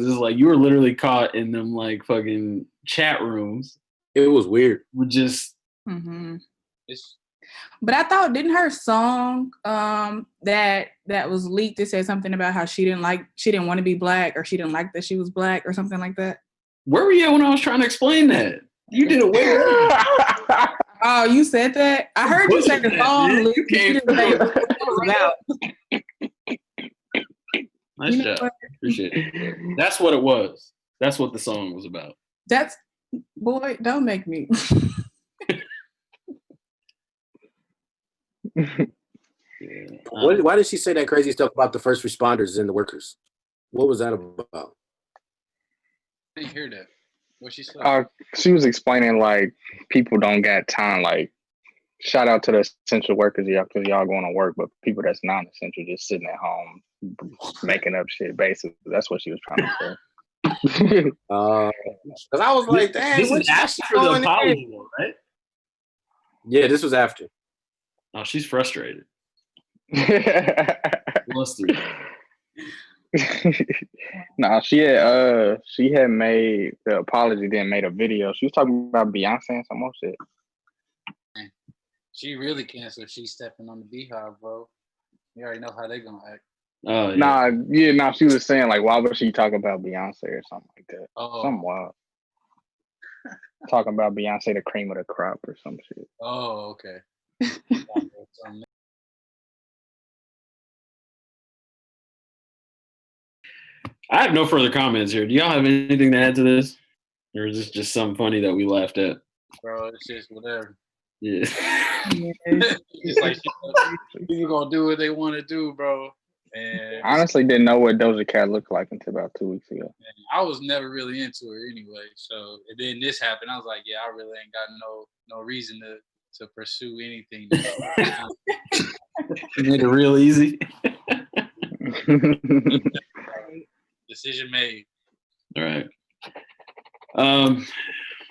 because it's like you were literally caught in them like fucking chat rooms. It was weird. With just. Mm-hmm. But I thought, didn't her song that was leaked, it said something about how she didn't want to be black, or she didn't like that she was black, or something like that? Where were you at when I was trying to explain that? You did it way. Oh, you said that? I heard you say the song. You didn't say what it was about. Nice job. Appreciate it. That's what it was. That's what the song was about. Boy, don't make me. Why did she say that crazy stuff about the first responders and the workers? What was that about? I didn't hear that. What she said? She was explaining like people don't got time. Like, shout out to the essential workers, y'all, because y'all going to work, but people that's non-essential just sitting at home making up shit. Basically, that's what she was trying to say. Because I was like, damn, this is after the apology, right? Yeah, this was after. Oh, she's frustrated. Nah, she had made the apology, then made a video. She was talking about Beyonce and some more shit. She really canceled. She's stepping on the Beehive, bro. You already know how they gonna act. Oh yeah. Nah, she was saying like, why would she talk about Beyonce or something like that? Oh. Something wild. Talking about Beyonce, the cream of the crop or some shit. Oh, okay. I have no further comments here. Do y'all have anything to add to this? Or is this just something funny that we laughed at? Bro, it's just whatever. Yeah. It's like people gonna do what they want to do, bro. And honestly didn't know what Doja Cat looked like until about 2 weeks ago. I was never really into her anyway. So and then this happened. I was like, yeah, I really ain't got no reason to pursue anything. You made it real easy. Decision made. All right.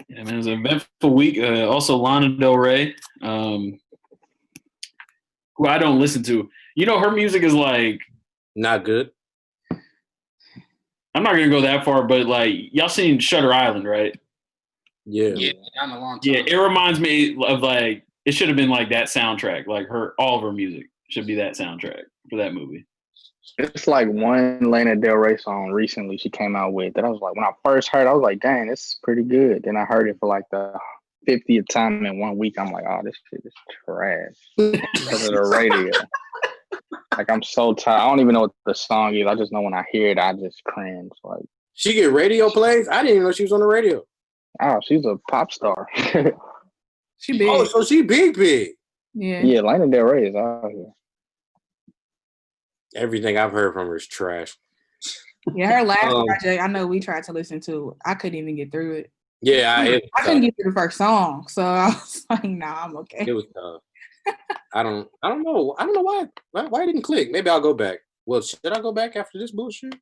Yeah, man, it was an eventful week. Also, Lana Del Rey, who I don't listen to. You know, her music is like not good. I'm not gonna go that far, but like y'all seen Shutter Island, right? Yeah. Yeah, down a long time. Yeah, it reminds me of like it should have been like that soundtrack. Like all of her music should be that soundtrack for that movie. It's like one Lana Del Rey song recently she came out with that I was like, when I first heard it, I was like, dang, this is pretty good. Then I heard it for like the 50th time in 1 week. I'm like, oh, this shit is trash because of the radio. Like, I'm so tired. I don't even know what the song is. I just know when I hear it, I just cringe. Like, she get radio plays? I didn't even know she was on the radio. Oh, she's a pop star. She big. Oh, so she big. Yeah. Yeah, Lana Del Rey is out here. Everything I've heard from her is trash. Yeah, her last project, I know we tried to listen to. I couldn't even get through it. Yeah, I couldn't get through the first song, so I was like, nah, I'm okay. It was tough. I don't know. I don't know why it didn't click. Maybe I'll go back. Well, should I go back after this bullshit?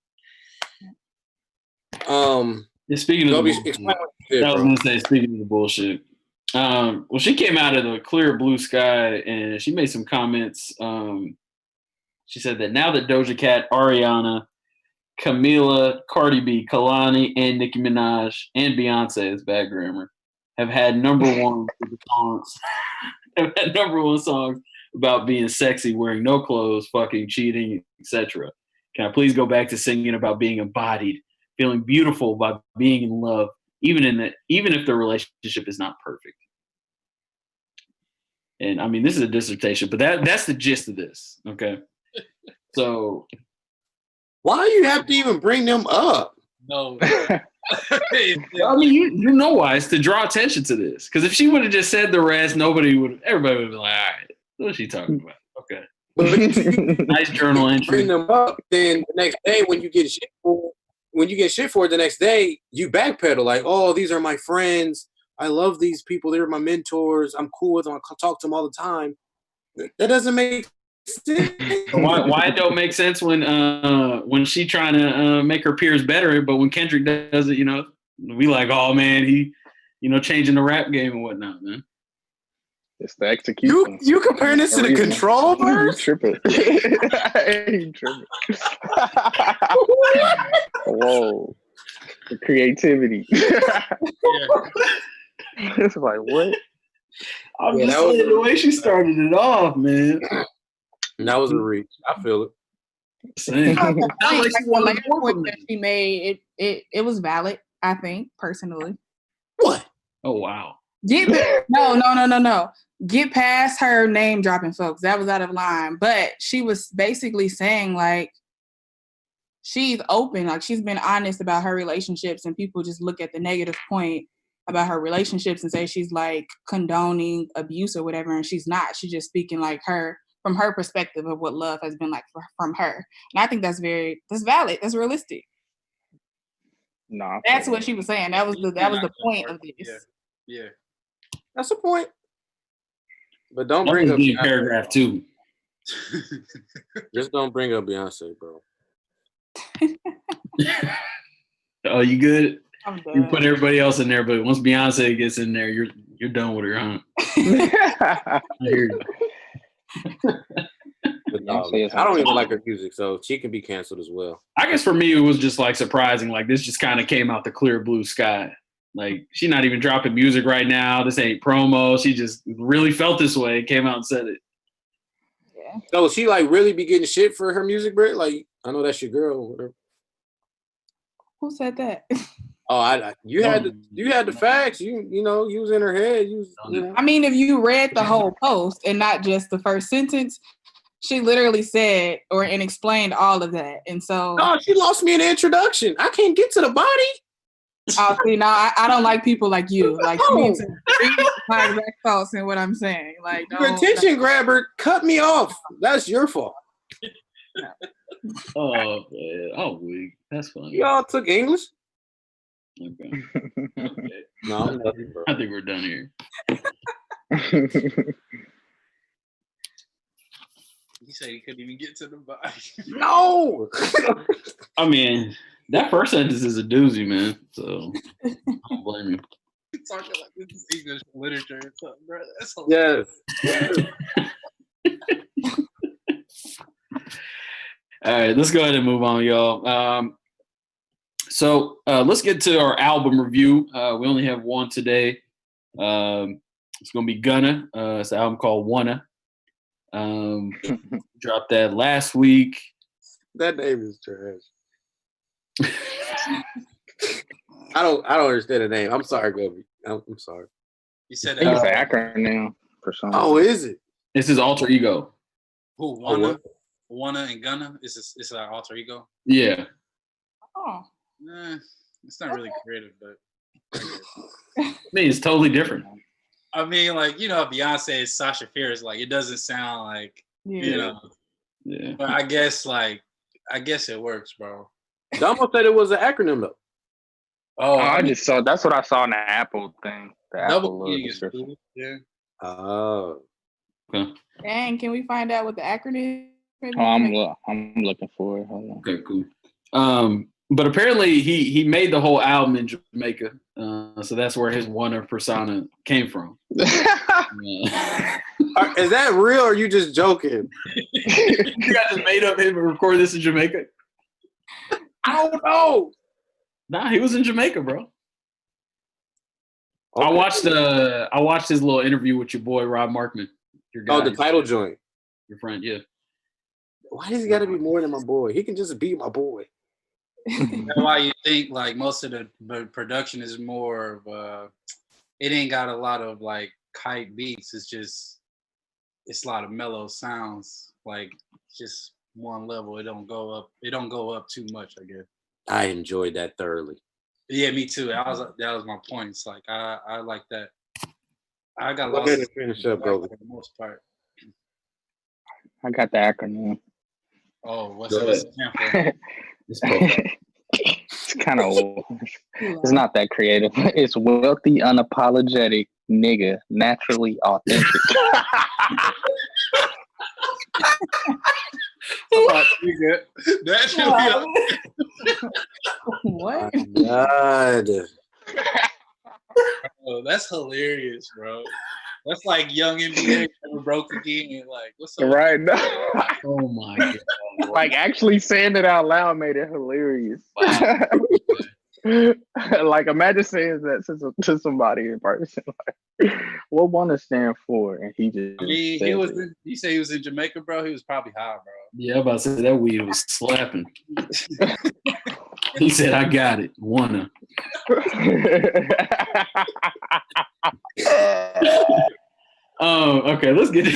Speaking of the bullshit, I was gonna say, speaking of the bullshit. Well, she came out of the clear blue sky and she made some comments. She said that now that Doja Cat, Ariana, Camila, Cardi B, Kalani, and Nicki Minaj, and Beyonce, is bad grammar, have had number one songs about being sexy, wearing no clothes, fucking, cheating, etc. Can I please go back to singing about being embodied, feeling beautiful by being in love, even if the relationship is not perfect? And I mean, this is a dissertation, but that's the gist of this. Okay. So why do you have to even bring them up? No. I mean, you know why. It's to draw attention to this. Because if she would have just said the rest, everybody would have been like, all right, what is she talking about? Okay. Nice journal entry. Bring them up, then the next day when you get shit for it the next day, you backpedal like, oh, these are my friends. I love these people. They're my mentors. I'm cool with them. I talk to them all the time. That doesn't make sense. Why it don't make sense when she trying to make her peers better, but when Kendrick does it, we like, oh man, he, changing the rap game and whatnot, man. It's the execution. You comparing this to the Control verse? Tripping. Whoa. The creativity. It's like what? I'm just saying the way she started it off, man. That was a reach. I feel it. Same. That she made it was valid. I think personally. What? Oh wow. No. Get past her name dropping folks. That was out of line. But she was basically saying like she's open, like she's been honest about her relationships, and people just look at the negative point about her relationships and say she's like condoning abuse or whatever, and she's not. She's just speaking like from her perspective of what love has been like from her. And I think that's valid. That's realistic. No, that's what she was saying. That was the point of this. Yeah. That's the point. But don't bring up paragraph 2. Just don't bring up Beyonce, bro. Oh, you good? I'm done. You put everybody else in there, but once Beyonce gets in there, you're done with her, huh? I hear you. I don't even like her music, so she can be canceled as well. I guess for me, it was just like surprising. Like this just kind of came out the clear blue sky. Like she's not even dropping music right now. This ain't promo. She just really felt this way. Came out and said it. Yeah. So she like really be getting shit for her music, Britt? Like I know that's your girl or whatever. Who said that? Oh, you had the facts. You know, you was in her head. You know. I mean, if you read the whole post and not just the first sentence, she literally said and explained all of that. And so no, she lost me in the introduction. I can't get to the body. Oh, see, no, I don't like people like you. Like you need to read my exact thoughts and what I'm saying. Like your attention grabber cut me off. That's your fault. No. Oh man, oh weak. That's funny. Y'all took English? Okay. No, I'm nothing, bro. I think we're done here. He said he couldn't even get to the body. No. I mean, that first sentence is a doozy, man. So I don't blame you. Talking like this is English literature or something, bro. That's hilarious. Yes. All right, let's go ahead and move on, y'all. So let's get to our album review. We only have one today. It's going to be Gunna. It's an album called Wanna. Dropped that last week. That name is trash. I don't understand the name. I'm sorry, Gobi. I'm sorry. You said I think it's an acronym for something. Oh, is it? It's his alter ego. Who? Wanna and Gunna? It's our alter ego? Yeah. Oh. It's not really creative, but I mean, it's totally different. I mean, like, you know, Beyonce is Sasha Fierce. Like, it doesn't sound like, you know. Yeah. But I guess it works, bro. Dumbo said it was an acronym, though. Oh, I just saw. That's what I saw in the Apple thing. The Double Apple is cool. Yeah. Oh. Okay. Dang, can we find out what the acronym is? Oh, I'm looking for it. Hold on. Okay, cool. But apparently he made the whole album in Jamaica. So that's where his Wanna persona came from. Is that real or are you just joking? You guys just made up him and recorded this in Jamaica? I don't know. Nah, he was in Jamaica, bro. Okay. I watched his little interview with your boy Rob Markman. Your guy, the title joint. Your friend, yeah. Why does he got to be more than my boy? He can just be my boy. That's why you think like most of the production is more of it ain't got a lot of like kite beats. It's a lot of mellow sounds. Like just one level. It don't go up too much, I guess. I enjoyed that thoroughly. Yeah, me too. That was my point. It's like I like that. I got Go lost ahead and finish up, bro. for the most part. I got the acronym. Oh, what's it? It's kind of. It's not that creative. It's wealthy, unapologetic nigga, naturally authentic. Naturally. What? Oh, God. Oh, that's hilarious, bro. That's like young NBA never broke again. Like, what's up? Right? No. Oh my god! Like actually saying it out loud made it hilarious. Wow. Like, imagine saying that to somebody in person. Like, what wanna stand for? And he just. I mean, he was. You say he was in Jamaica, bro. He was probably high, bro. Yeah, I'm about to say that weed was slapping. He said, "I got it, wanna." Okay, let's get to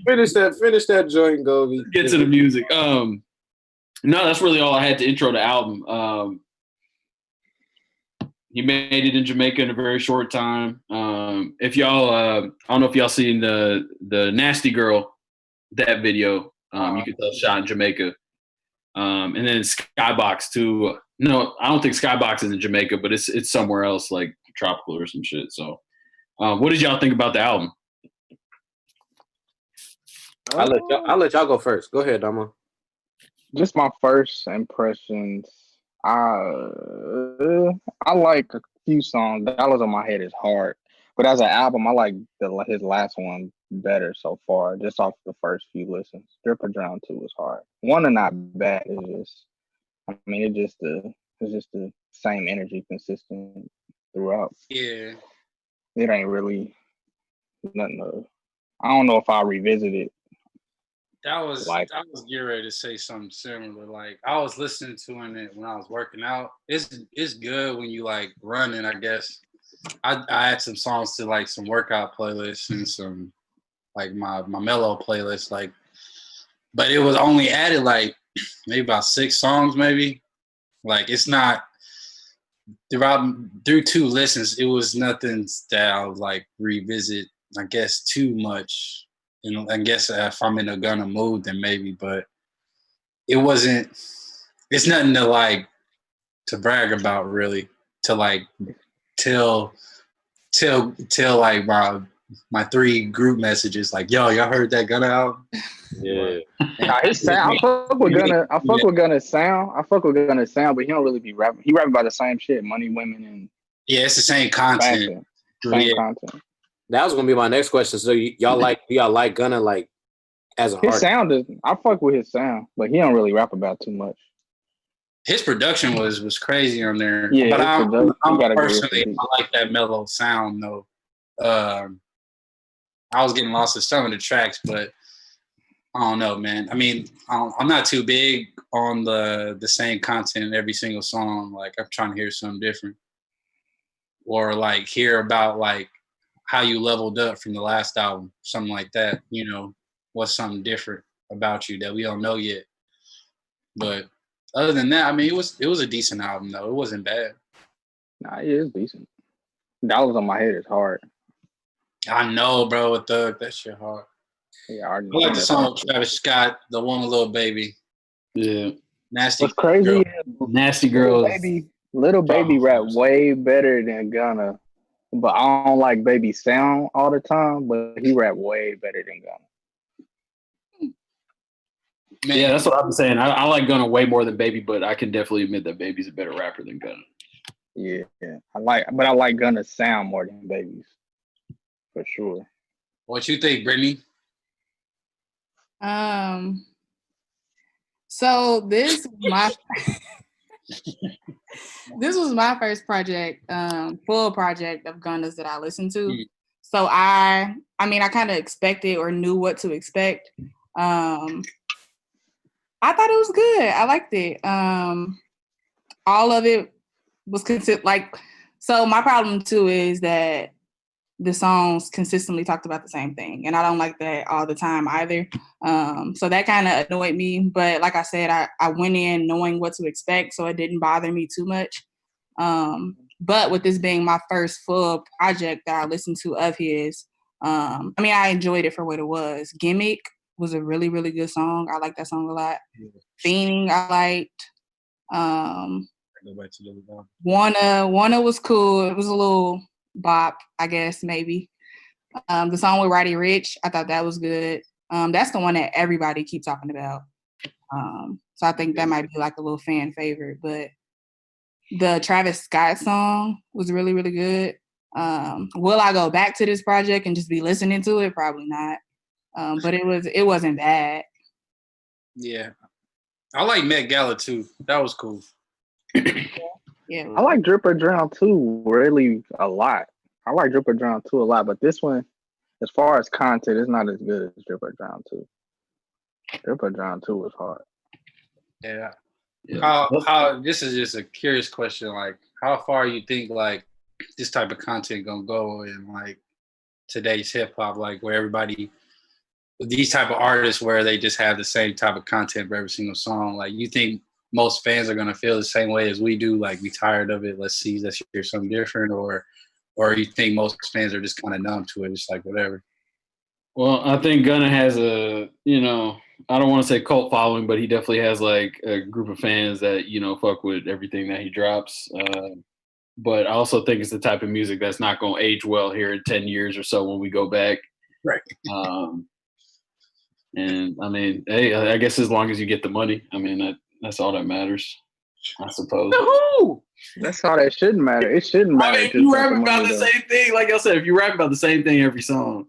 finish that joint, Gobi. Get to the music. No, that's really all I had to intro the album. He made it in Jamaica in a very short time. If y'all, I don't know if y'all seen the Nasty Girl, that video. You can tell shot in Jamaica. And then Skybox too. No, I don't think Skybox is in Jamaica, but it's somewhere else, like tropical or some shit. So, what did y'all think about the album? I'll let y'all go first. Go ahead, Dama. Just my first impressions. I like a few songs. Dollars on My Head is hard, but as an album, I like his last one better so far. Just off the first few listens, Drip or Drown 2 was hard. One are not bad. It's just the same energy, consistent throughout. Yeah, it ain't really nothing. I don't know if I'll revisit it. I was getting ready to say something similar. Like, I was listening to it when I was working out. It's good when you like running, I guess. I add some songs to like some workout playlists and some like my mellow playlist, like, but it was only added like maybe about 6 songs, maybe. Like, it's not through 2 listens, it was nothing that I would like revisit, I guess, too much. You know, I guess if I'm in a Gunna mood, then maybe, but it's nothing to brag about, really, to like tell like my 3 group messages, like, yo, y'all heard that Gunna album? Yeah. His sound, I fuck with Gunna. I fuck with Gunna's sound, but he don't really be rapping. He rapping about the same shit, money, women, and it's the same content. Same content. That was gonna be my next question. So y'all like Gunna like as a his artist? Sound is, I fuck with his sound, but he don't really rap about too much. His production was crazy on there. Yeah, but I'm personally, I like that mellow sound though. I was getting lost in some of the tracks, but I don't know, man. I mean, I'm not too big on the same content in every single song. Like, I'm trying to hear something different, or like hear about like how you leveled up from the last album, something like that. You know, what's something different about you that we don't know yet. But other than that, I mean, it was a decent album though. It wasn't bad. Nah, it is decent. Dollars on My Head is hard. I know, bro. With Thug, that shit hard. Yeah, I like the song with Travis Scott, the one with Lil Baby. Yeah. Nasty. What's crazy? Nasty Girl. Little Baby rap way better than Gunna. But I don't like Baby sound all the time, but he rap way better than Gunna. Man. Yeah, that's what I'm saying. I like Gunna way more than Baby, but I can definitely admit that Baby's a better rapper than Gunna. Yeah. I like Gunna's sound more than Baby's. For sure. What you think, Brittany? So this was my first project, full project of Gunna's that I listened to. Mm. So I kind of expected or knew what to expect. I thought it was good. I liked it. All of it was so my problem too is that the songs consistently talked about the same thing, and I don't like that all the time either. So that kind of annoyed me. But like I said, I went in knowing what to expect, so it didn't bother me too much. But with this being my first full project that I listened to of his, I enjoyed it for what it was. Gimmick was a really, really good song. I like that song a lot. Fiending, I liked. Wanna was cool. It was a little bop, I guess, maybe. The song with Roddy Ricch, I thought that was good. That's the one that everybody keeps talking about. So I think that might be like a little fan favorite. But the Travis Scott song was really, really good. Will I go back to this project and just be listening to it? Probably not. But it wasn't bad. Yeah. I like Met Gala too. That was cool. Yeah. I like Drip or Drown too, really a lot. I like Drip or Drown too a lot, but this one, as far as content, it's not as good as Drip or Drown 2. Drip or Drown 2 was hard. Yeah. How this is just a curious question, like how far you think like this type of content gonna go in like today's hip hop, like where everybody these type of artists where they just have the same type of content for every single song. Like you think most fans are gonna feel the same way as we do, like we tired of it, let's hear something different, or you think most fans are just kind of numb to it, just like whatever? Well, I think Gunna has a, I don't want to say cult following, but he definitely has like a group of fans that, fuck with everything that he drops. But I also think it's the type of music that's not going to age well here in 10 years or so when we go back. Right. And I mean, hey, I guess as long as you get the money, I mean, that's all that matters, I suppose. Woohoo! That's all that shouldn't matter. It shouldn't matter. I mean, if you rap about the same thing, like I said, if you rap about the same thing every song,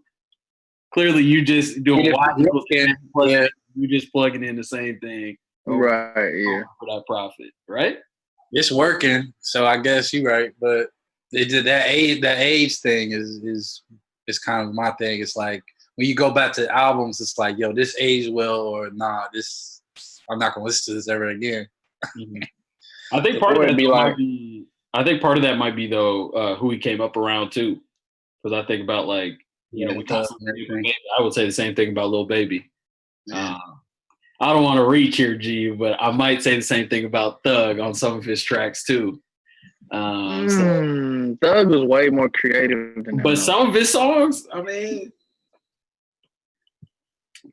clearly you just doing why people you just plugging in the same thing. Right, yeah. For that profit, right? It's working, so I guess you're right. But that age thing is kind of my thing. It's like when you go back to albums, it's like, yo, this aged well, or nah, this I'm not gonna listen to this ever again. Mm-hmm. I think part of that might be though who he came up around too, because I think about like we talked I would say the same thing about Lil Baby. I don't want to reach here, G, but I might say the same thing about Thug on some of his tracks too. Thug was way more creative than that. But some of his songs, I mean.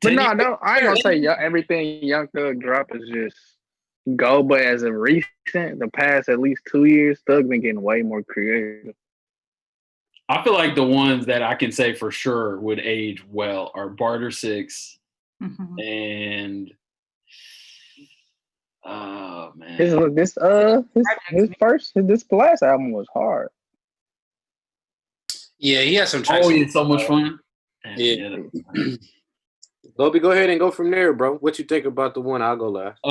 But no, I ain't gonna say everything Young Thug drop is just go. But as of recent, the past at least 2 years, Thug been getting way more creative. I feel like the ones that I can say for sure would age well are Barter 6 and oh man, his last album was hard. Yeah, he had some tracks. Oh, it's so much fun. Yeah. Lobby, go ahead and go from there, bro. What you think about the one? I'll go last.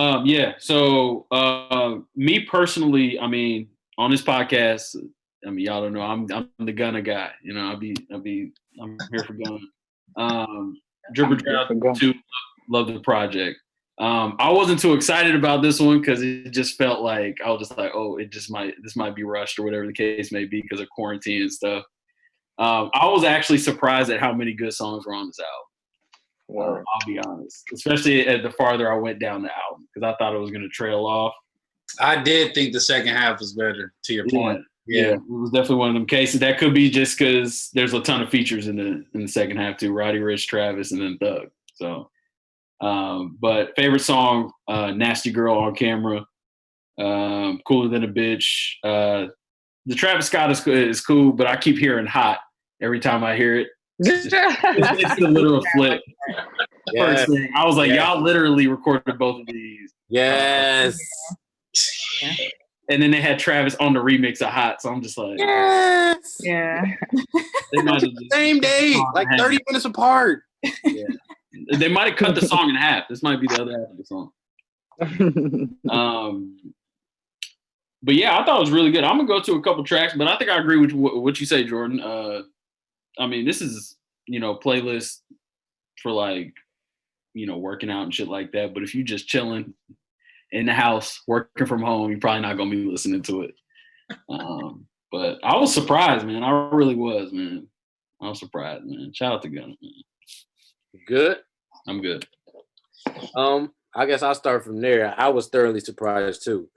So me personally, I mean, on this podcast, I mean, y'all don't know, I'm the Gunna guy. I'm here for Gunna. Drip or Drown 2, love the project. I wasn't too excited about this one because it just felt like I was just like, oh, this might be rushed or whatever the case may be because of quarantine and stuff. I was actually surprised at how many good songs were on this album. I'll be honest, especially at the farther I went down the album because I thought it was going to trail off. I did think the second half was better. To your point, yeah, it was definitely one of them cases. That could be just because there's a ton of features in the second half too. Roddy Ricch, Travis, and then Thug. So, but favorite song, "Nasty Girl" on Camera, "Cooler Than a Bitch." The Travis Scott is cool, but I keep hearing "Hot" every time I hear it. It's a literal flip. Yes. First thing, I was like, y'all literally recorded both of these. Yes. And then they had Travis on the remix of Hot, so I'm just like, yes. Yeah. They might have same day, like 30 minutes apart. Yeah. They might have cut the song in half. This might be the other half of the song. But yeah, I thought it was really good. I'm gonna go to a couple tracks, but I think I agree with what you say, Jordan. I mean, this is, playlist for like, working out and shit like that. But if you just chilling in the house, working from home, you're probably not going to be listening to it. But I was surprised, man. I really was, man. I was surprised, man. Shout out to Gunna, man. Good? I'm good. I guess I'll start from there. I was thoroughly surprised too.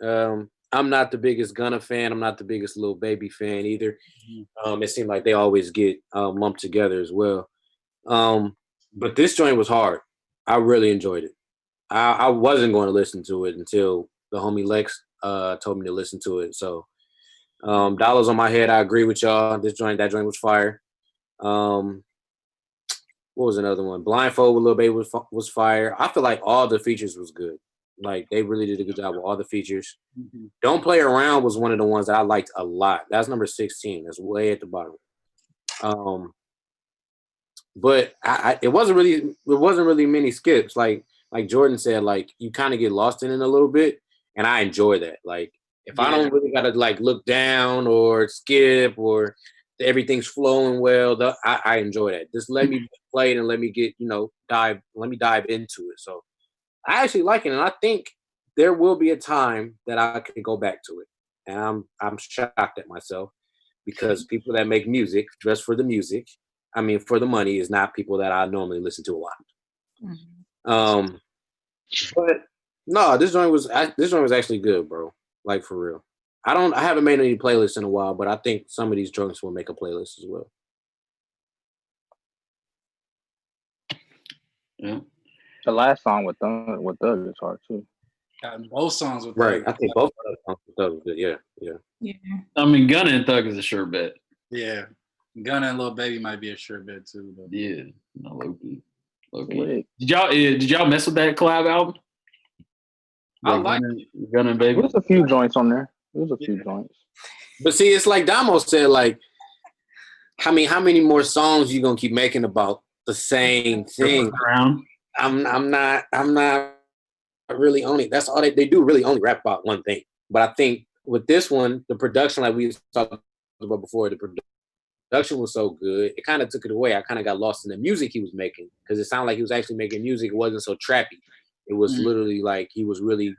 I'm not the biggest Gunna fan. I'm not the biggest Lil Baby fan either. It seemed like they always get lumped together as well. But this joint was hard. I really enjoyed it. I wasn't going to listen to it until the homie Lex told me to listen to it. So Dollars on My Head, I agree with y'all. That joint was fire. What was another one? Blindfold with Lil Baby was fire. I feel like all the features was good. Like, they really did a good job with all the features. Mm-hmm. Don't Play Around was one of the ones that I liked a lot. That's number 16. That's way at the bottom. But it wasn't really many skips. Like Jordan said, like, you kind of get lost in it a little bit, and I enjoy that. Like, If I don't really gotta like look down or skip or everything's flowing well, I enjoy that. Just let me play it and let me get dive into it. So I actually like it, and I think there will be a time that I can go back to it. And I'm shocked at myself because people that make music just for the music, I mean for the money, is not people that I normally listen to a lot. Mm-hmm. But no, this joint was actually good, bro. Like for real. I haven't made any playlists in a while, but I think some of these joints will make a playlist as well. Yeah. The last song with Thug is hard too. Both songs with Thug. Thug. I think both songs with Thug was good. Yeah. I mean, Gunna and Thug is a sure bet. Yeah. Gunna and Lil Baby might be a sure bet too. But. Yeah. No, low-key. Did y'all mess with that collab album? I like Gunna and Baby. There's a few joints on there. There's a few joints. But see, it's like Damo said, like, how many more songs you gonna keep making about the same thing? I'm not really only. That's all they do. Really only rap about one thing. But I think with this one, the production, like we talked about before, the production was so good. It kind of took it away. I kind of got lost in the music he was making because it sounded like he was actually making music. It wasn't so trappy. It was literally like he was really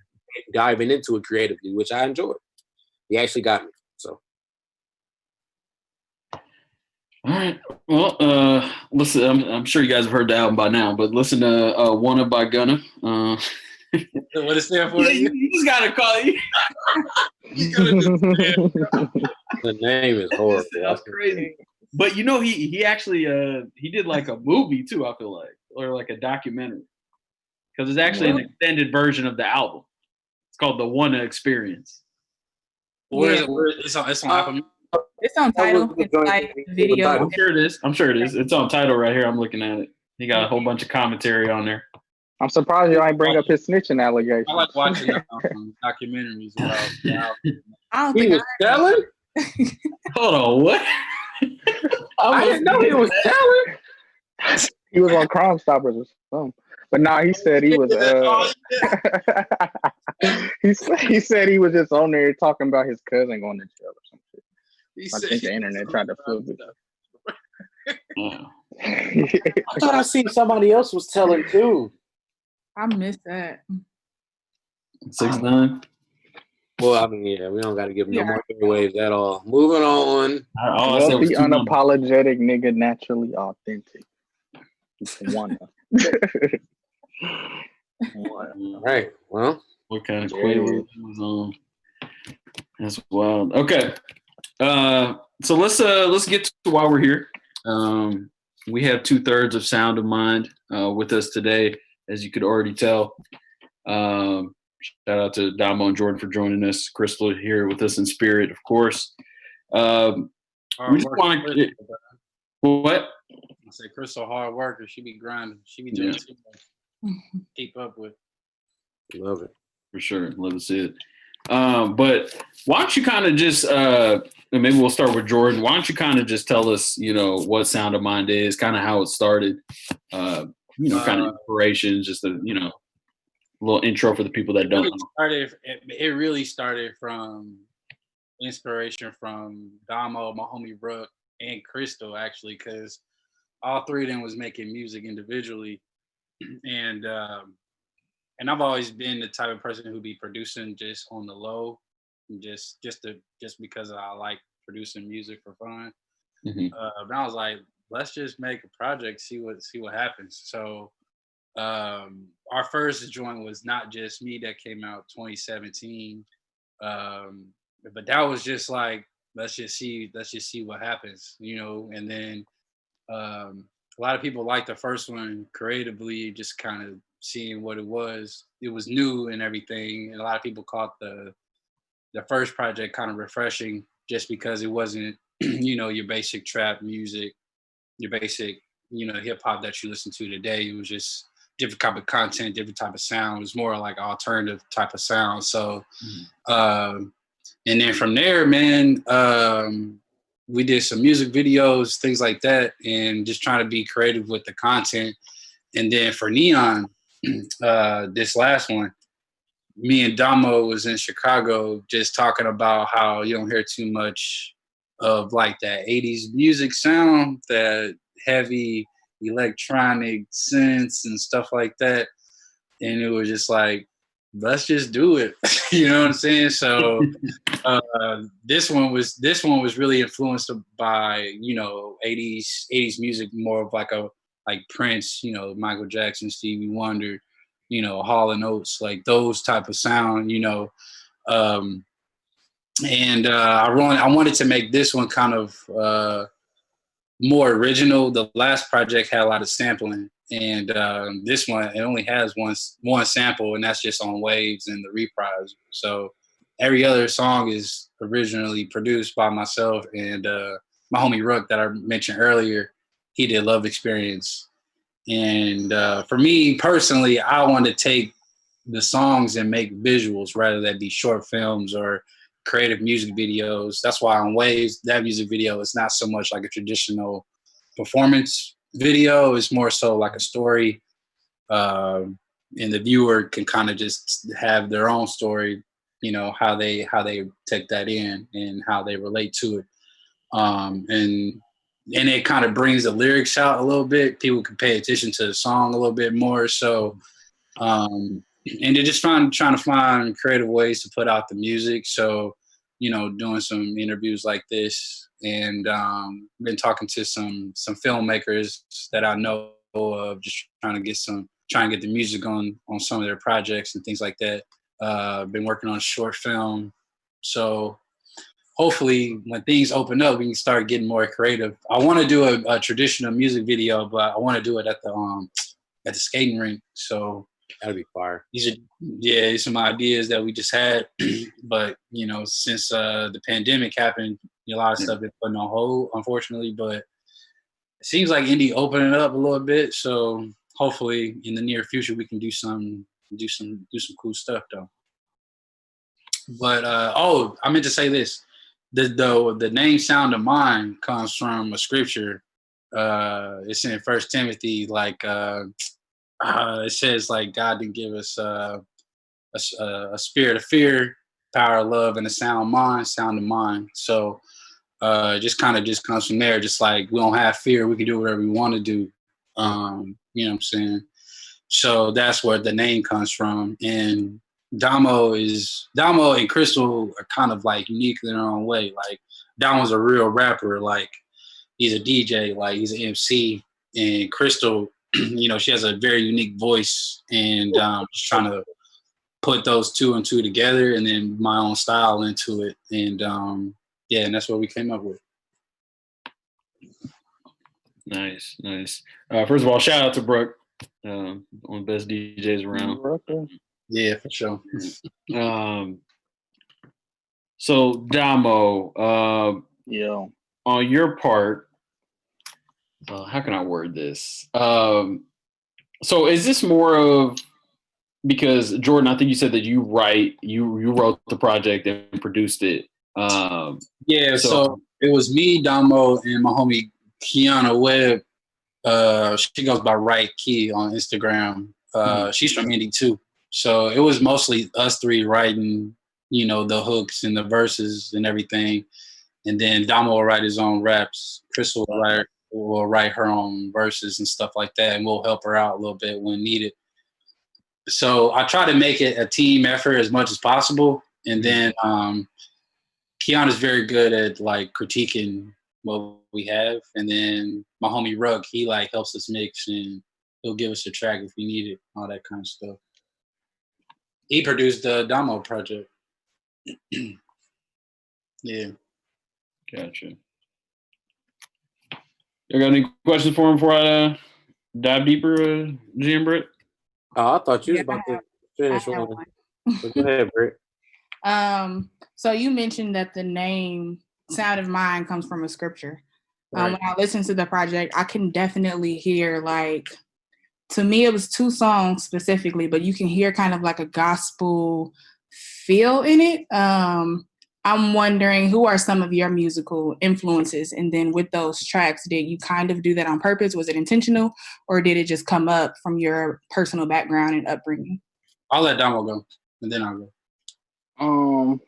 diving into it creatively, which I enjoyed. He actually got me. So. All right. Well, listen. I'm sure you guys have heard the album by now, but listen to "Wanna" by Gunna. What it stand for? You just gotta call it. The name is horrible. That's crazy. But he actually he did like a movie too. I feel like, or like a documentary, because it's actually an extended version of the album. It's called the Wanna Experience. Where is it? It's on Apple. It's on Tidal. It's like video. I'm sure it is. It's on Tidal right here. I'm looking at it. He got a whole bunch of commentary on there. I'm surprised you ain't bring up his snitching allegations. I like watching documentaries about. I don't think he was selling. Hold on, what? I didn't know he was selling. He was on Crime Stoppers or something. But nah, he said he was. He said he was just on there talking about his cousin going to jail or something. I think the internet tried to flip it. I thought I seen somebody else was telling too. I missed that. 6ix9ine. Well, I mean, yeah, we don't got to give him no more giveaways at all. Moving on. Wealthy, unapologetic nigga, naturally authentic. Wanna. All right. Well, what kind of Quaalude was on? That's wild. Okay. So let's get to why we're here. We have 2/3 of Sound of Mind with us today, as you could already tell. Shout out to Damo and Jordan for joining us. Crystal here with us in spirit, of course. We just want to get what? I say Crystal hard worker. She be grinding. She be doing too much. Keep up with. Love it. For sure. Love to see it. But why don't you kind of just maybe we'll start with Jordan. Why don't you kind of just tell us, what Sound of Mind is, kind of how it started, kind of inspiration, just a little intro for the people that don't know. It really started from inspiration from Damo, my homie Brooke, and Crystal, actually, because all three of them was making music individually. And I've always been the type of person who be producing just on the low, just because I like producing music for fun. Mm-hmm. But I was like, let's just make a project, see what happens. So our first joint was Not Just Me that came out 2017. But that was just like, let's just see what happens, and then a lot of people liked the first one creatively, just kind of seeing what it was. It was new and everything. And a lot of people caught the first project kind of refreshing just because it wasn't, your basic trap music, your basic, hip hop that you listen to today. It was just different type of content, different type of sound. It was more like alternative type of sound. So, and then from there, man, we did some music videos, things like that, and just trying to be creative with the content. And then for Neon, this last one, me and Damo was in Chicago just talking about how you don't hear too much of like that 80s music sound, that heavy electronic synths and stuff like that. And it was just like, let's just do it. You know what I'm saying? So this one was really influenced by, you know, 80s music, more of like Prince, you know, Michael Jackson, Stevie Wonder, you know, Hall and Oates, like those type of sound, you know. I wanted to make this one kind of more original. The last project had a lot of sampling, and this one, it only has one sample, and that's just on Waves and the Reprise. So every other song is originally produced by myself and my homie Rook that I mentioned earlier. He did Love Experience. And for me personally, I want to take the songs and make visuals rather than be short films or creative music videos. That's why on Waves, that music video is not so much like a traditional performance video. It's more so like a story. And the viewer can kind of just have their own story, you know, how they take that in and how they relate to it. And it kind of brings the lyrics out a little bit. People can pay attention to the song a little bit more. So, and they're just trying to find creative ways to put out the music. So, you know, doing some interviews like this, and been talking to some filmmakers that I know of, just trying to get the music on some of their projects and things like that. Been working on a short film. So hopefully when things open up, we can start getting more creative. I want to do a traditional music video, but I want to do it at the skating rink. So that'd be fire. These are some ideas that we just had, but you know, since the pandemic happened, a lot of stuff been put on hold, unfortunately. But it seems like indie opening up a little bit, so hopefully in the near future we can do some cool stuff though. But I meant to say this: the name "Sound of Mind" comes from a scripture. It's in 1 Timothy, like. It says like God didn't give us a spirit of fear, power of love, and a sound of mind. So just kind of just comes from there. Just like we don't have fear, we can do whatever we want to do. You know what I'm saying? So that's where the name comes from. And Damo and Crystal are kind of like unique in their own way. Like Damo's a real rapper. Like he's a DJ. Like he's an MC. And Crystal, you know, she has a very unique voice, and just trying to put those two and two together, and then my own style into it, and and that's what we came up with. Nice. First of all, shout out to Brooke, one of the best DJs around. Yeah, for sure. So Damo, on your part. How can I word this? So is this more of, because Jordan, I think you said that you wrote the project and produced it. So it was me, Damo, and my homie Kiana Webb. She goes by Right Key on Instagram. She's from Indy too. So it was mostly us three writing, you know, the hooks and the verses and everything. And then Damo will write his own raps. Crystal will write her own verses and stuff like that, and we'll help her out a little bit when needed. So I try to make it a team effort as much as possible. And then Kiana's very good at like critiquing what we have. And then my homie Rug, he like helps us mix, and he'll give us a track if we need it, all that kind of stuff. He produced the Damo project. Yeah. Gotcha. You got any questions for him before I dive deeper, Jim Britt? Oh, I thought you was about to finish one. Go ahead, Britt. So you mentioned that the name Sound of Mind comes from a scripture. Right. When I listen to the project, I can definitely hear, like, to me it was 2 songs specifically, but you can hear kind of like a gospel feel in it. I'm wondering, who are some of your musical influences? And then with those tracks, did you kind of do that on purpose? Was it intentional, or did it just come up from your personal background and upbringing? I'll let Damo go. And then I'll go.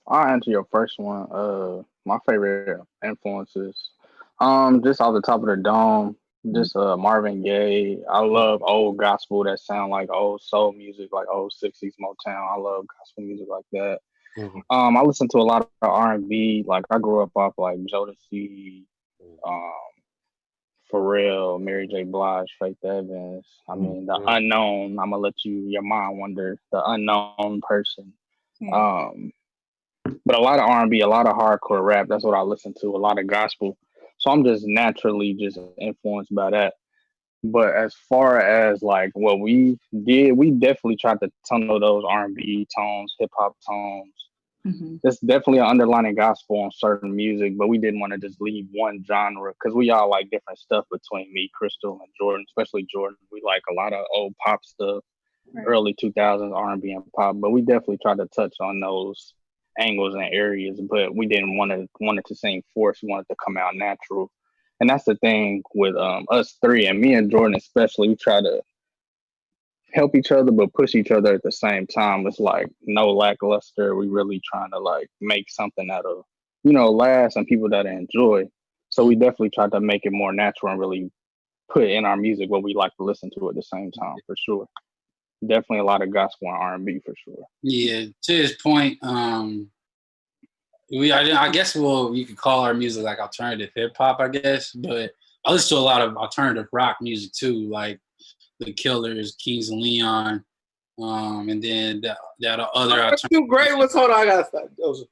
I'll answer your first one. My favorite influences. Just off the top of the dome, just Marvin Gaye. I love old gospel that sound like old soul music, like old 60s Motown. I love gospel music like that. Mm-hmm. I listen to a lot of R&B. Like I grew up off like Jodeci, Pharrell, Mary J. Blige, Faith Evans. I mean, the unknown. I'm gonna let your mind wander. The unknown person. But a lot of R&B, a lot of hardcore rap. That's what I listen to. A lot of gospel. So I'm just naturally just influenced by that. But as far as like what we did, we definitely tried to tunnel those R&B tones, hip hop tones. There's definitely an underlining gospel on certain music, but we didn't want to just leave one genre because we all like different stuff between me, Crystal, and Jordan, especially Jordan. We like a lot of old pop stuff, early 2000s R&B and pop, but we definitely tried to touch on those angles and areas, but we didn't want it to seem forced. We wanted to come out natural. And that's the thing with us three, and me and Jordan especially, we try to help each other but push each other at the same time. It's like no lackluster. We really trying to like make something out of, last and people that enjoy. So we definitely tried to make it more natural and really put in our music what we like to listen to at the same time, for sure. Definitely a lot of gospel and R&B for sure. Yeah, to his point, I guess you could call our music like alternative hip hop, I guess, but I listen to a lot of alternative rock music too, like The Killers, Kings of Leon, and then that other alternative. Two great ones. Hold on, I gotta stop. Those are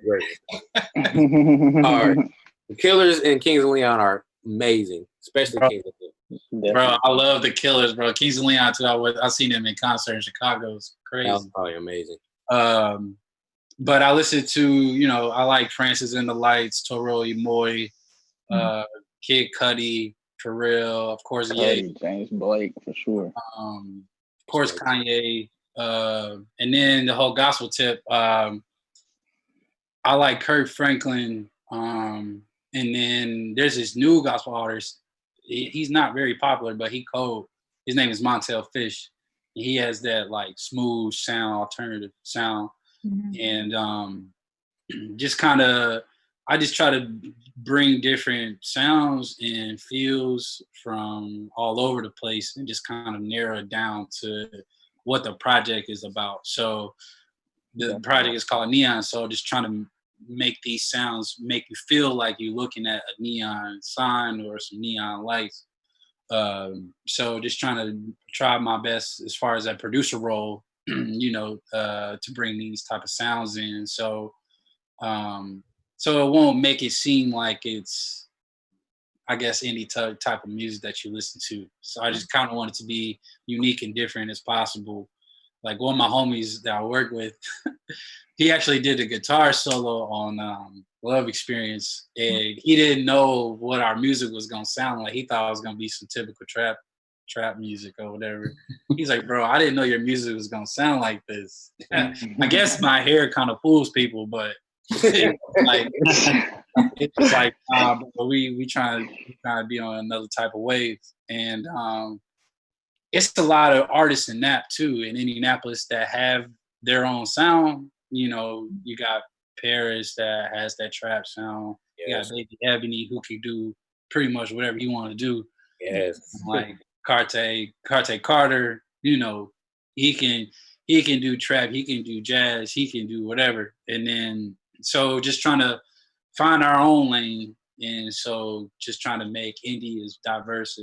great ones. All right, The Killers and Kings of Leon are amazing, especially Kings of Leon. Bro, I love The Killers, bro. Kings of Leon too. I seen them in concert in Chicago. It's crazy. That was probably amazing. But I listen to, I like Francis and the Lights, Toro y Moi, Kid Cudi, Pharrell, of course, Cudi, James Blake for sure. Of course, Kanye, and then the whole gospel tip. I like Kirk Franklin, and then there's this new gospel artist. He's not very popular, but he cold. His name is Montel Fish. He has that like smooth sound, alternative sound. And just kind of, I just try to bring different sounds and feels from all over the place and just kind of narrow it down to what the project is about. So the project is called Neon. So just trying to make these sounds make you feel like you're looking at a neon sign or some neon lights. So just trying to try my best as far as that producer role, to bring these type of sounds in. So so it won't make it seem like it's, I guess, any type of music that you listen to. So I just kind of want it to be unique and different as possible. Like one of my homies that I work with, he actually did a guitar solo on Love Experience, and he didn't know what our music was gonna sound like. He thought it was gonna be some typical trap music or whatever. He's like, bro, I didn't know your music was gonna sound like this. I guess my hair kind of fools people, but it's like we trying to be on another type of wave. And it's a lot of artists in Nap too, in Indianapolis, that have their own sound. You got Paris that has that trap sound. Yes. You got Baby Ebony who can do pretty much whatever you want to do. Yes. Like Carter, he can do trap, he can do jazz, he can do whatever. And then so just trying to find our own lane, and so just trying to make indie as diverse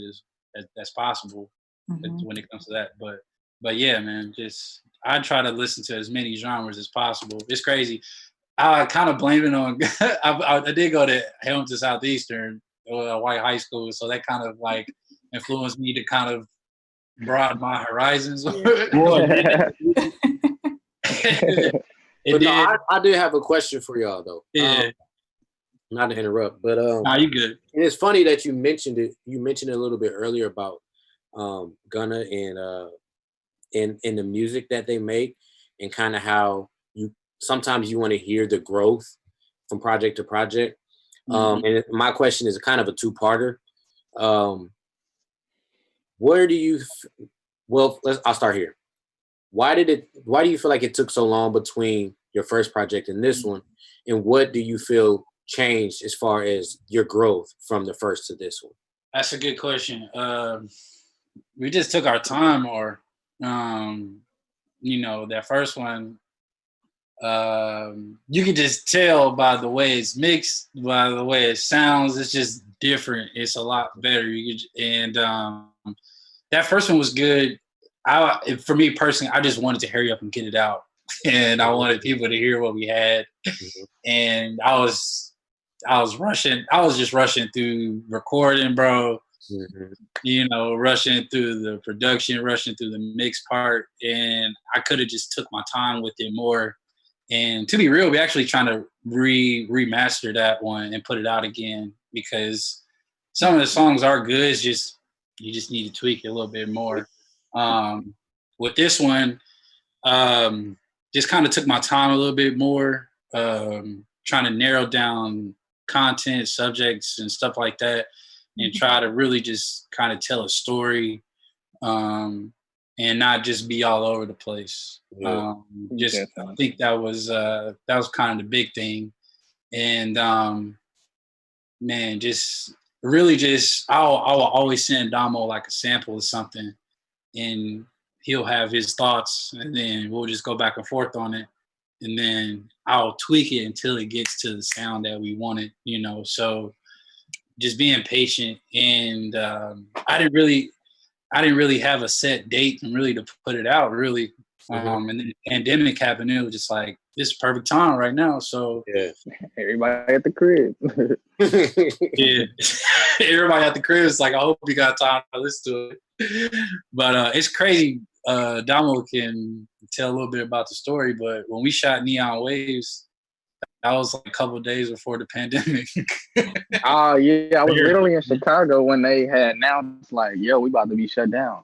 as possible when it comes to that. But yeah, man, just I try to listen to as many genres as possible. It's crazy. I kind of blame it on I did go to Hamilton Southeastern, a white high school, so that kind of like influenced me to kind of broaden my horizons. I did have a question for y'all though. Yeah. Not to interrupt, but nah, you good. And it's funny that you mentioned it. You mentioned it a little bit earlier about Gunna and the music that they make, and kind of how sometimes you want to hear the growth from project to project. And my question is kind of a two-parter. Where do you? I'll start here. why do you feel like it took so long between your first project and this one? And what do you feel changed as far as your growth from the first to this one? That's a good question. We just took our time more. That first one, you can just tell by the way it's mixed, by the way it sounds. It's just different. It's a lot better. That first one was good. For me personally, I just wanted to hurry up and get it out, and I wanted people to hear what we had. And I was rushing. I was just rushing through recording, bro. Rushing through the production, rushing through the mix part, and I could have just took my time with it more. And to be real, we actually trying to remaster that one and put it out again, because some of the songs are good. It's just you just need to tweak it a little bit more. With this one, just kind of took my time a little bit more, trying to narrow down content, subjects, and stuff like that, and try to really just kind of tell a story, and not just be all over the place. I think that was kind of the big thing. And man, just really just I'll always send Damo like a sample of something, and he'll have his thoughts, and then we'll just go back and forth on it, and then I'll tweak it until it gets to the sound that we wanted, So just being patient, and I didn't really have a set date and really to put it out, really. And then the pandemic happened, and it was just like, this is perfect time right now. So yeah, everybody at the crib. Yeah, everybody at the crib is like, I hope you got time to listen to it. But it's crazy. Damo can tell a little bit about the story, but when we shot Neon Waves, that was like a couple of days before the pandemic. Oh yeah, I was literally in Chicago when they had announced like, "Yo, we about to be shut down."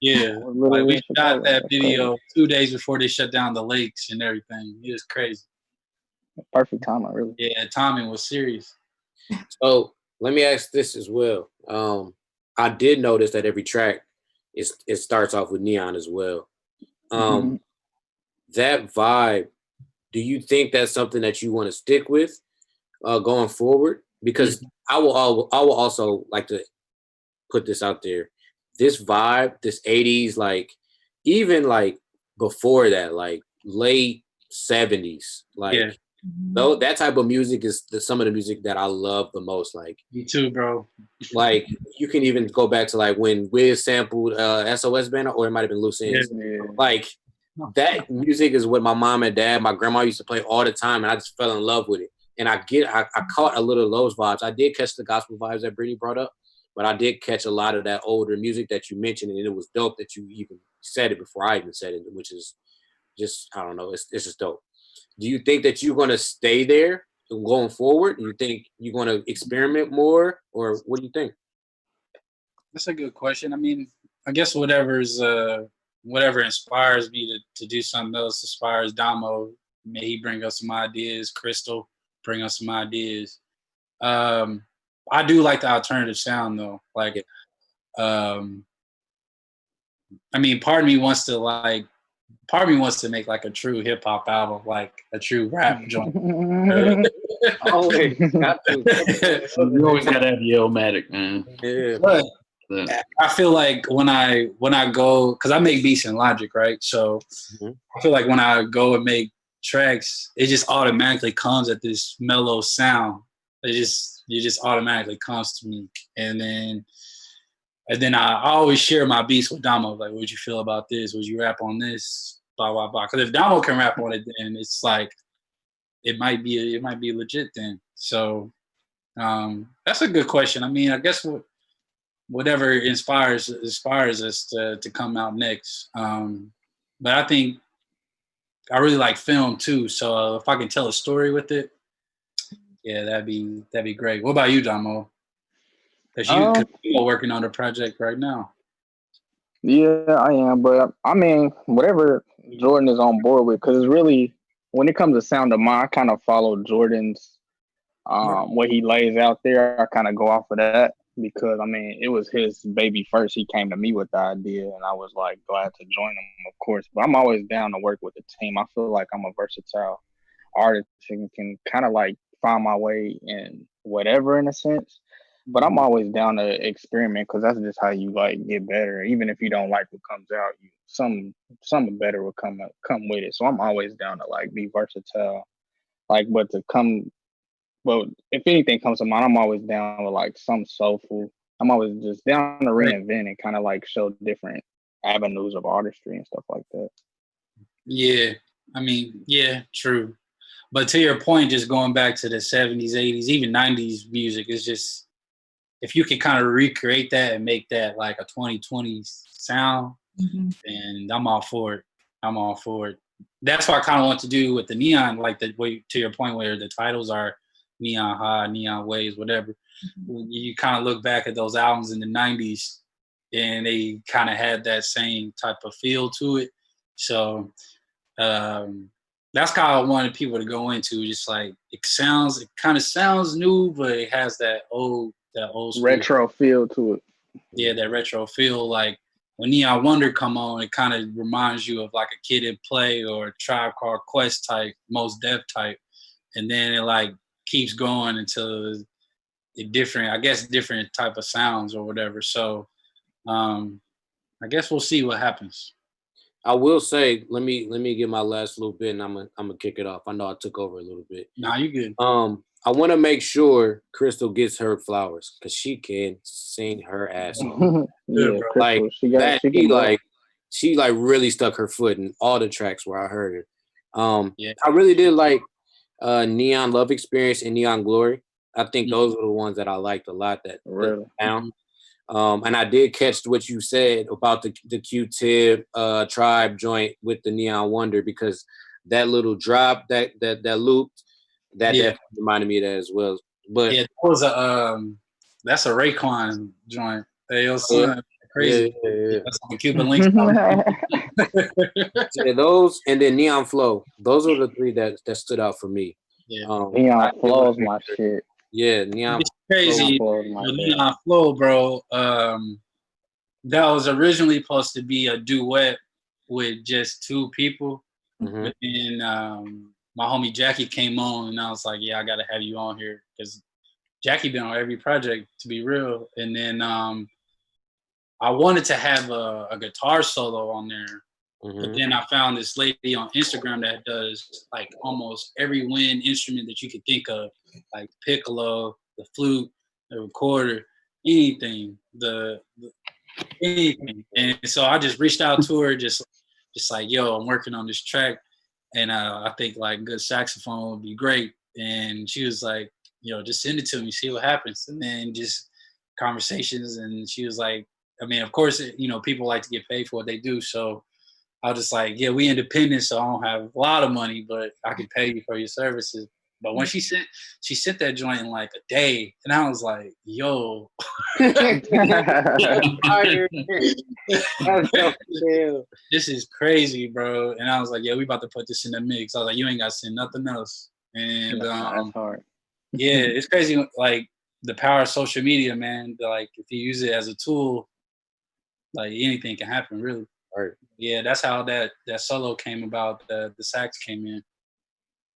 Yeah, like we shot that video 2 days before they shut down the lakes and everything. It was crazy. Perfect timing, really. Yeah, timing was serious. So let me ask this as well. I did notice that every track it starts off with Neon as well. That vibe, do you think that's something that you want to stick with going forward? Because I will also like to put this out there. This vibe, this 80s, like even like before that, like late 70s, like though that type of music is some of the music that I love the most. Like me too, bro. Like you can even go back to like when Wiz sampled SOS Band, or it might have been Loose Ends. Yeah. Like that music is what my mom and dad, my grandma used to play all the time, and I just fell in love with it. And I caught a little of those vibes. I did catch the gospel vibes that Brittany brought up, but I did catch a lot of that older music that you mentioned, and it was dope that you even said it before I even said it, which is just, I don't know, it's just dope. Do you think that you're going to stay there going forward? Do you think you're going to experiment more, or what do you think? That's a good question. I mean, I guess whatever inspires me to do something else, inspires Damo. May he bring us some ideas. Crystal, bring us some ideas. I do like the alternative sound though. Like, I mean, part of me wants to make like a true hip hop album, like a true rap joint. Always got to. You always gotta have the Illmatic, man. Yeah. But I feel like when I go, because I make beats in Logic, right? So I feel like when I go and make tracks, it just automatically comes at this mellow sound. It just automatically comes to me, and then I always share my beats with Damo. Like, what'd you feel about this? Would you rap on this? Blah blah blah. Because if Damo can rap on it, then it's like it might be legit then. So that's a good question. I mean, I guess whatever inspires us to come out next. But I think I really like film too. So if I can tell a story with it, yeah, that'd be great. What about you, Damo? Because you're working on a project right now. Yeah, I am. But I mean, whatever Jordan is on board with, because it's really, when it comes to Sound of Mine, I kind of follow Jordan's what he lays out there. I kind of go off of that. because I mean it was his baby first. He came to me with the idea, and I was like glad to join him, of course. But I'm always down to work with the team. I feel like I'm a versatile artist and can kind of like find my way in whatever in a sense. But I'm always down to experiment because that's just how you like get better. Even if you don't like what comes out, something better will come with it. So I'm always down to like be versatile. Like, but to come, well, if anything comes to mind, I'm always down with like some soulful. I'm always just down to reinvent and kind of like show different avenues of artistry and stuff like that. Yeah, I mean, yeah, true. But to your point, just going back to the 70s, 80s, even 90s music, is just if you can kind of recreate that and make that like a 2020s sound, and I'm all for it. I'm all for it. That's what I kind of want to do with the Neon, like the way to your point where the titles are Neon High, Neon Waves, whatever. You kind of look back at those albums in the 90s and they kind of had that same type of feel to it. So that's kind of I wanted people to go into, just like it kind of sounds new, but it has that old school retro feel to it. Yeah, that retro feel. Like when Neon Wonder come on, it kind of reminds you of like a Kid at Play or Tribe Called Quest type, Mos Def type, and then it like keeps going until different type of sounds or whatever. So I guess we'll see what happens. I will say, let me get my last little bit, and I'm gonna kick it off. I know I took over a little bit. Nah, you good. I want to make sure Crystal gets her flowers because she can sing her ass off. Yeah, like Crystal, she really stuck her foot in all the tracks where I heard her. Yeah. I really did like Neon Love Experience and Neon Glory. I think those are the ones that I liked a lot. That really down. And I did catch what you said about the Q-Tip Tribe joint with the Neon Wonder, because that little drop that looped that definitely reminded me of that as well. But yeah, that was that's a Raekwon joint. Hey, yo, son, crazy. Yeah. That's on Cuban Links. Yeah, those and then Neon Flow. Those are the three that stood out for me. Yeah. Neon Flow is my shit. Yeah, Neon. It's crazy. Neon Flow, bro. That was originally supposed to be a duet with just two people, but then my homie Jackie came on, and I was like, "Yeah, I gotta have you on here," because Jackie been on every project, to be real. And then I wanted to have a guitar solo on there, but then I found this lady on Instagram that does like almost every wind instrument that you could think of, like piccolo, the flute, the recorder, anything, anything. And so I just reached out to her, just like, yo, I'm working on this track, and I think like good saxophone would be great. And she was like, yo, just send it to me, see what happens. And then just conversations, and she was like, I mean, of course, people like to get paid for what they do, so I was just like, yeah, we independent, so I don't have a lot of money, but I can pay you for your services. But when she sent that joint in like a day, and I was like, yo. This is crazy, bro. And I was like, yeah, we about to put this in the mix. I was like, you ain't got to send nothing else. And that's hard. Yeah, it's crazy, like the power of social media, man. Like if you use it as a tool, like anything can happen, really. Right. Yeah, that's how that solo came about. The sax came in.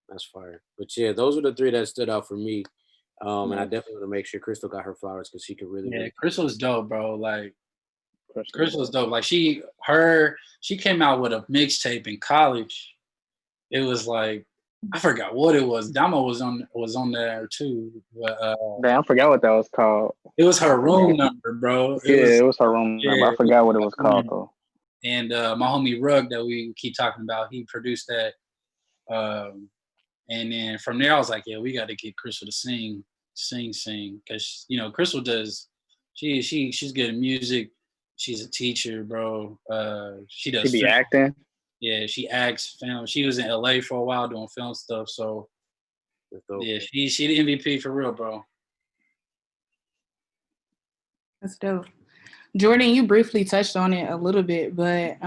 That's fire. But yeah, those are the three that stood out for me. And I definitely want to make sure Crystal got her flowers because she could really. Yeah, Crystal's dope, bro. Like Crystal's dope. Like she came out with a mixtape in college. It was like, I forgot what it was. Damo was on there too. But damn, I forgot what that was called. It was her room number, bro. It was her room number. I forgot what it was called though. And my homie Rug that we keep talking about, he produced that. And then from there, I was like, yeah, we got to get Crystal to sing, because Crystal does. She's good at music. She's a teacher, bro. She does. She be acting. Yeah, she acts film. She was in LA for a while doing film stuff. So yeah, she the MVP for real, bro. That's dope. Jordan, you briefly touched on it a little bit, but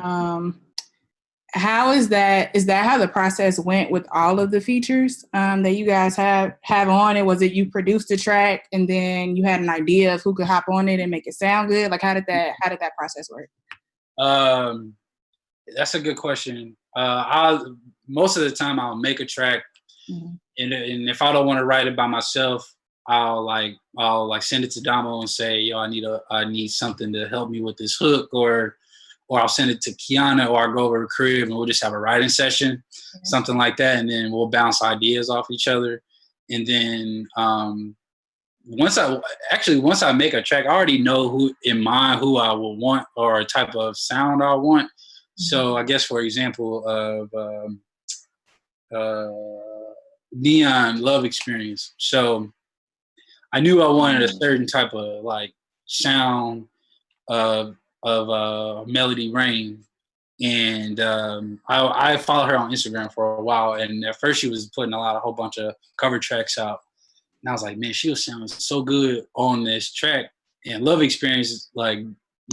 how is that? Is that how the process went with all of the features that you guys have on it? Was it you produced the track and then you had an idea of who could hop on it and make it sound good? Like how did that process work? That's a good question. Most of the time I'll make a track, and if I don't want to write it by myself, I'll send it to Damo and say, yo, I need something to help me with this hook, or I'll send it to Kiana, or I'll go over to crib and we'll just have a writing session, something like that, and then we'll bounce ideas off each other. And then once I make a track, I already know who I will want or a type of sound I want. So I guess, for example, of Neon Love Experience. So I knew I wanted a certain type of like sound of Melody Rain, and I followed her on Instagram for a while. And at first, she was putting a whole bunch of cover tracks out, and I was like, man, she was sounding so good on this track. And Love Experience, like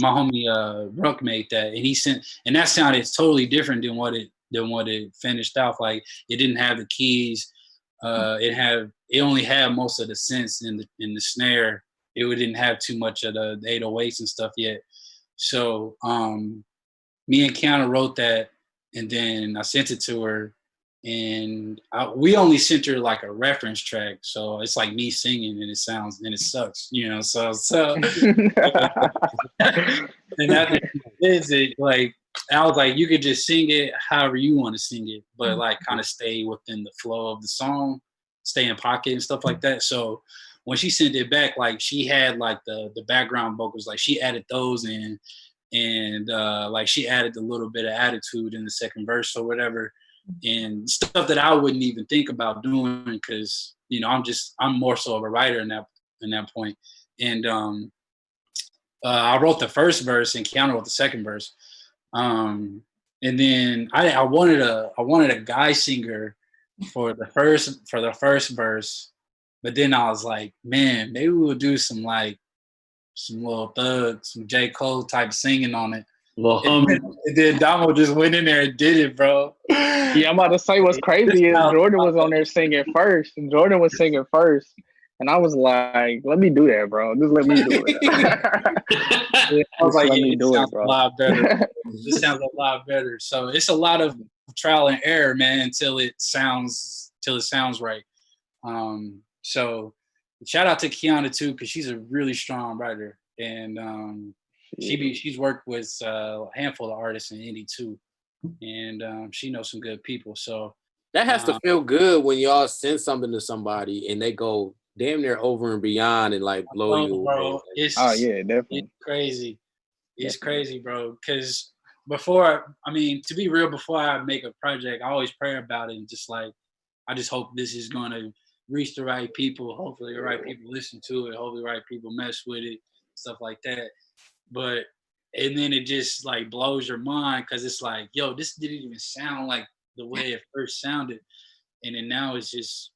my homie Ruck made that, and that sounded totally different than what it finished off. Like it didn't have the keys. It only had most of the synths in the snare. It didn't have too much of the 808s and stuff yet. So me and Kiana wrote that, and then I sent it to her, and we only sent her like a reference track, so it's like me singing and it sucks, you know. So and after it, like I was like, you could just sing it however you want to sing it, but like kind of stay within the flow of the song, stay in pocket and stuff like that. So when she sent it back, like she had like the background vocals, like she added those in, and like she added a little bit of attitude in the second verse or whatever, and stuff that I wouldn't even think about doing because, you know, I'm more so of a writer in that point. And I wrote the first verse and Kiana wrote the second verse. And then I wanted a guy singer for the first verse, but then I was like, man, maybe we'll do some Lil Thug, some J. Cole type singing on it. And then Damo just went in there and did it, bro. Yeah, I'm about to say what's crazy is Jordan was on there singing first, and I was like, let me do that, bro. Just let me do it. I was like, yeah, it sounds a lot better. This sounds a lot better. So it's a lot of trial and error, man, until it sounds right. So shout out to Kiana too, because she's a really strong writer, and she's worked with a handful of artists in Indy too, and she knows some good people. So that has to feel good when y'all send something to somebody and they go damn near over and beyond and like blow you away. Yeah, definitely. It's crazy. It's crazy, bro. Because to be real, before I make a project, I always pray about it and just like, I just hope this is going to reach the right people. Hopefully the right people listen to it. Hopefully the right people mess with it, stuff like that. And then it just like blows your mind because it's like, yo, this didn't even sound like the way it first sounded. And then now it's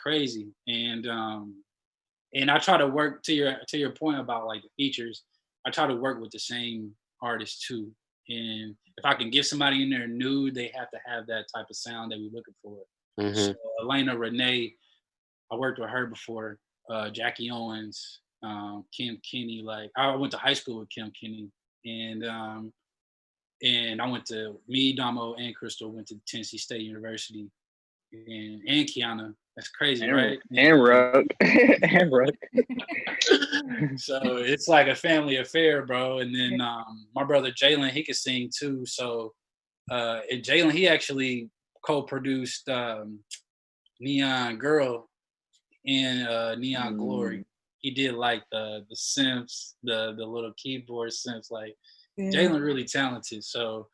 crazy. And I try to work to your point about like the features. I try to work with the same artist too. And if I can get somebody in there new, they have to have that type of sound that we're looking for. Mm-hmm. So Elena Renee, I worked with her before. Jackie Owens, Kim Kinney. Like I went to high school with Kim Kinney, and I went to Damo, and Crystal went to Tennessee State University, and Kiana. That's crazy, right? And Ruck. And Ruck. So it's like a family affair, bro. And then my brother Jalen, he could sing too. So and Jalen, he actually co-produced Neon Girl and Neon Glory. He did like the synths, the little keyboard synths. Like Jalen really talented. So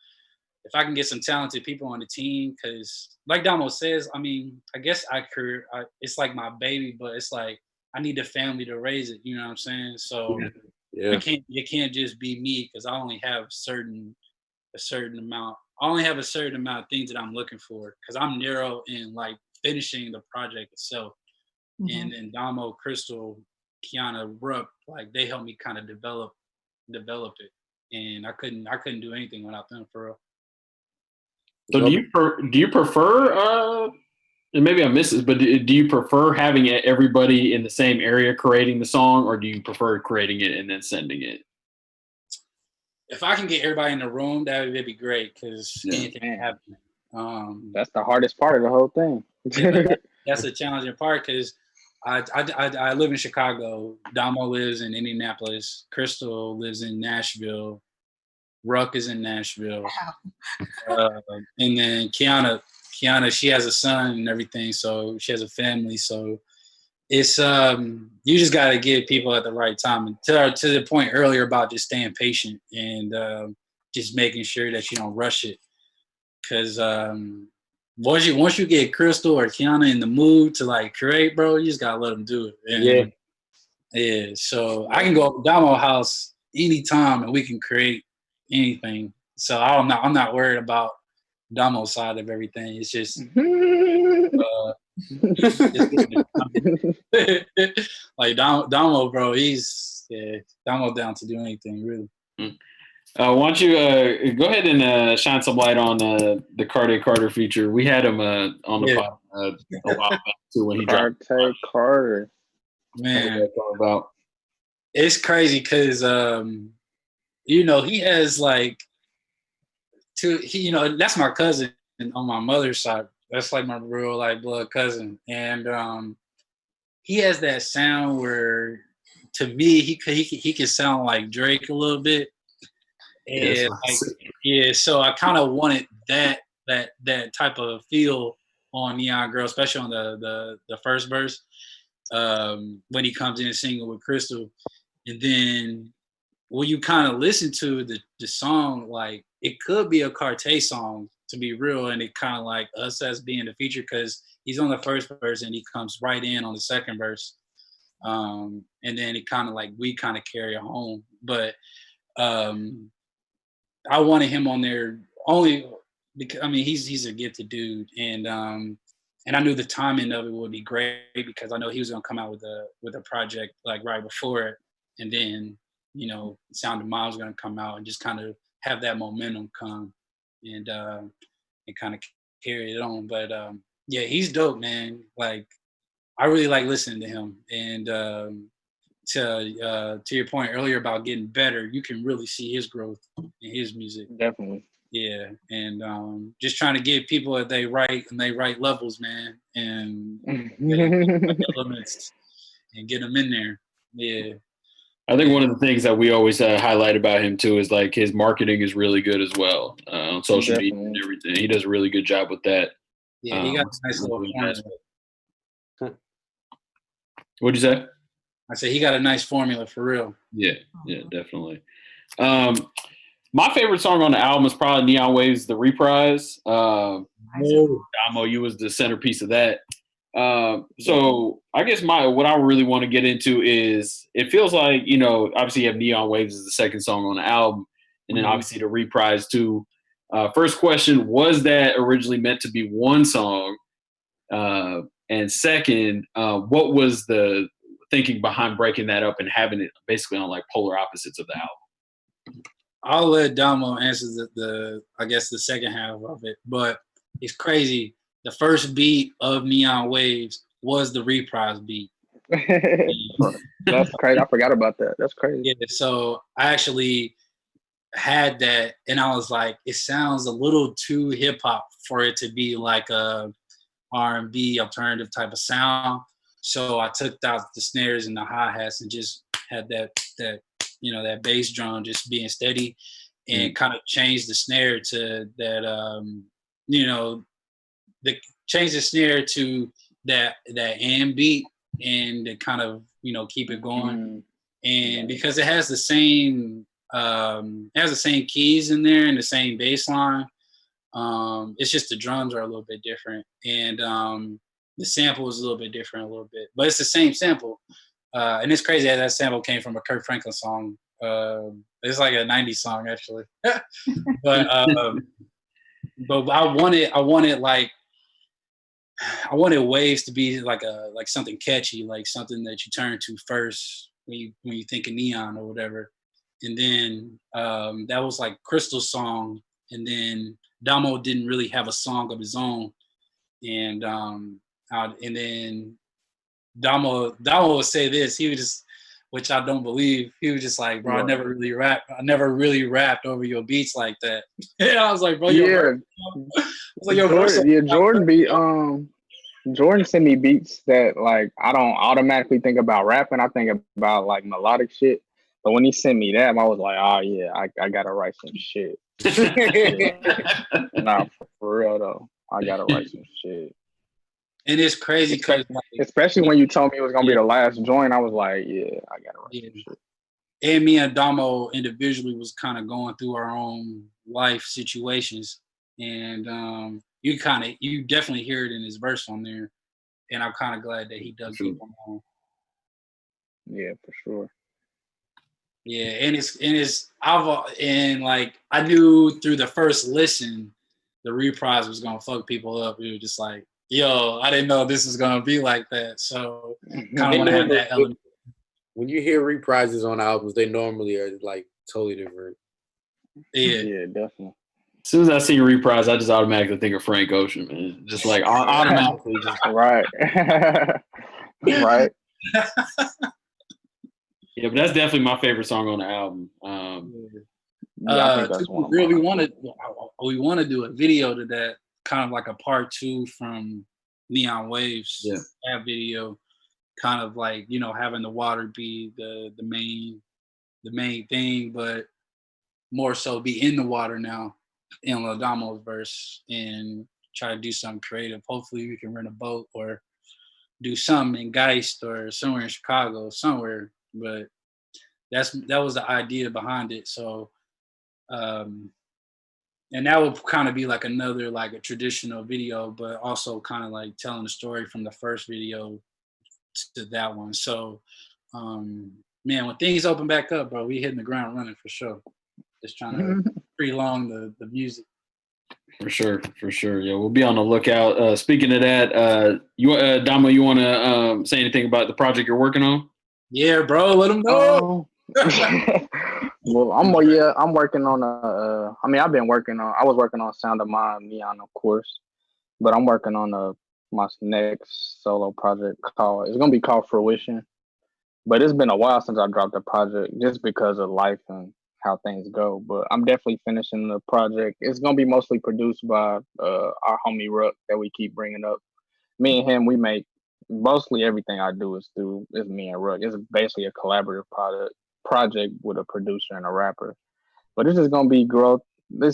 if I can get some talented people on the team, because like Damo says, I mean, I guess it's like my baby, but it's like I need the family to raise it. You know what I'm saying? So it can't just be me because I only have a certain amount. I only have a certain amount of things that I'm looking for because I'm narrow in like finishing the project itself. Mm-hmm. And then Damo, Crystal, Kiana, Ruck, like they helped me kind of develop it. And I couldn't do anything without them for real. So do you prefer and maybe I missed this, but do you prefer having everybody in the same area creating the song, or do you prefer creating it and then sending it? If I can get everybody in the room, that'd be great because anything can happen. That's the hardest part of the whole thing. That's a challenging part because I live in Chicago. Damo lives in Indianapolis. Crystal lives in Nashville. Ruck is in Nashville. Wow. And then Kiana, she has a son and everything, so she has a family. So it's you just got to get people at the right time. And to the point earlier about just staying patient and just making sure that you don't rush it, because once you get Crystal or Kiana in the mood to like create, bro, you just gotta let them do it. And, yeah. So I can go to Damo house anytime and we can create anything. So I'm not worried about Damo's side of everything. It's just like Damo, bro. Damo down to do anything really. Why don't you go ahead and shine some light on the Carte Carter feature? We had him on the pod a while back too when he dropped. Carte Carter, man, about it's crazy because he has like that's my cousin on my mother's side. That's like my real like blood cousin, and he has that sound where to me he can sound like Drake a little bit. And so I kind of wanted that type of feel on Neon Girl, especially on the first verse when he comes in singing with Crystal, and then when you kind of listen to the song, like it could be a Carte song to be real, and it kind of like us as being the feature because he's on the first verse and he comes right in on the second verse, and then it kind of like we kind of carry it home, but. I wanted him on there only because he's a gifted dude, and I knew the timing of it would be great because I know he was gonna come out with a project like right before it, and then Sound of Miles was gonna come out and just kind of have that momentum come and kind of carry it on. But yeah, he's dope, man. Like I really like listening to him, and to your point earlier about getting better, you can really see his growth in his music. Definitely. Yeah, and just trying to get people at they right levels, man, and elements and get them in there. Yeah. I think one of the things that we always highlight about him too is like his marketing is really good as well on social media and everything. He does a really good job with that. Yeah, he got a nice little formula. What'd you say? I said he got a nice formula for real. Yeah, definitely. My favorite song on the album is probably Neon Waves, The Reprise. Damo, you was the centerpiece of that. So I guess what I really want to get into is it feels like, obviously you have Neon Waves as the second song on the album, and then obviously The Reprise too. First question, was that originally meant to be one song? And second, what was the thinking behind breaking that up and having it basically on like polar opposites of the album? I'll let Damo answer the second half of it, but it's crazy. The first beat of Neon Waves was the Reprise beat. That's crazy. I forgot about that. That's crazy. Yeah, so I actually had that, and I was like, it sounds a little too hip hop for it to be like a R&B alternative type of sound. So I took out the snares and the hi-hats and just had that bass drum just being steady, and kind of changed the snare to that change the snare to that and beat, and to kind of keep it going. And because it has the same keys in there and the same bass line, it's just the drums are a little bit different, and the sample is a little bit different but it's the same sample. And it's crazy that sample came from a Kirk Franklin song. It's like a 90s song actually. But I wanted Waves to be like something catchy, like something that you turn to first when you think of Neon or whatever. And then that was like Crystal's song and then Damo didn't really have a song of his own, and then Damo would say this. He was just, which I don't believe. He was just like, bro, I never really rapped over your beats like that. And I was like, bro, Jordan beat Jordan sent me beats that like I don't automatically think about rapping. I think about like melodic shit. But when he sent me that, I was like, oh yeah, I gotta write some shit. Nah, for real though, I gotta write some shit. And it's crazy because especially when you told me it was gonna be the last joint, I was like, yeah, I gotta write some shit. And me and Damo individually was kind of going through our own life situations, and you definitely hear it in his verse on there, and I'm kind of glad that he does keep on. Yeah, for sure. Yeah, and I knew through the first listen, the Reprise was gonna fuck people up. It was just like, yo, I didn't know this was gonna be like that. So kind of want to have that element. When you hear reprises on albums, they normally are like totally different. Yeah, definitely. As soon as I see Reprise, I just automatically think of Frank Ocean, man. Just like automatically, just right, right. Yeah, but that's definitely my favorite song on the album. I think that's one. We want to do a video to that, kind of like a part 2 from Neon Waves. Yeah, that video, kind of like, you know, having the water be the main thing, but more so be in the water now in Lil Damo's verse and try to do something creative. Hopefully we can rent a boat or do something in Geist or somewhere in Chicago, somewhere. But that was the idea behind it. So and that would kind of be like another, like a traditional video, but also kind of like telling the story from the first video to that one. So man, when things open back up, bro, we hitting the ground running for sure. Just trying to prolong the music. For sure. Yeah, we'll be on the lookout. Speaking of that, Damo, you want to say anything about the project you're working on? Yeah, bro, let them know. Well, I'm working on I was working on Sound of Mind, Neon, of course, but I'm working on my next solo project it's gonna be called Fruition. But it's been a while since I dropped a project just because of life and how things go. But I'm definitely finishing the project. It's gonna be mostly produced by our homie Ruck that we keep bringing up. Me and him, we make mostly everything I do is me and Ruck. It's basically a collaborative project with a producer and a rapper. But this is gonna be growth. The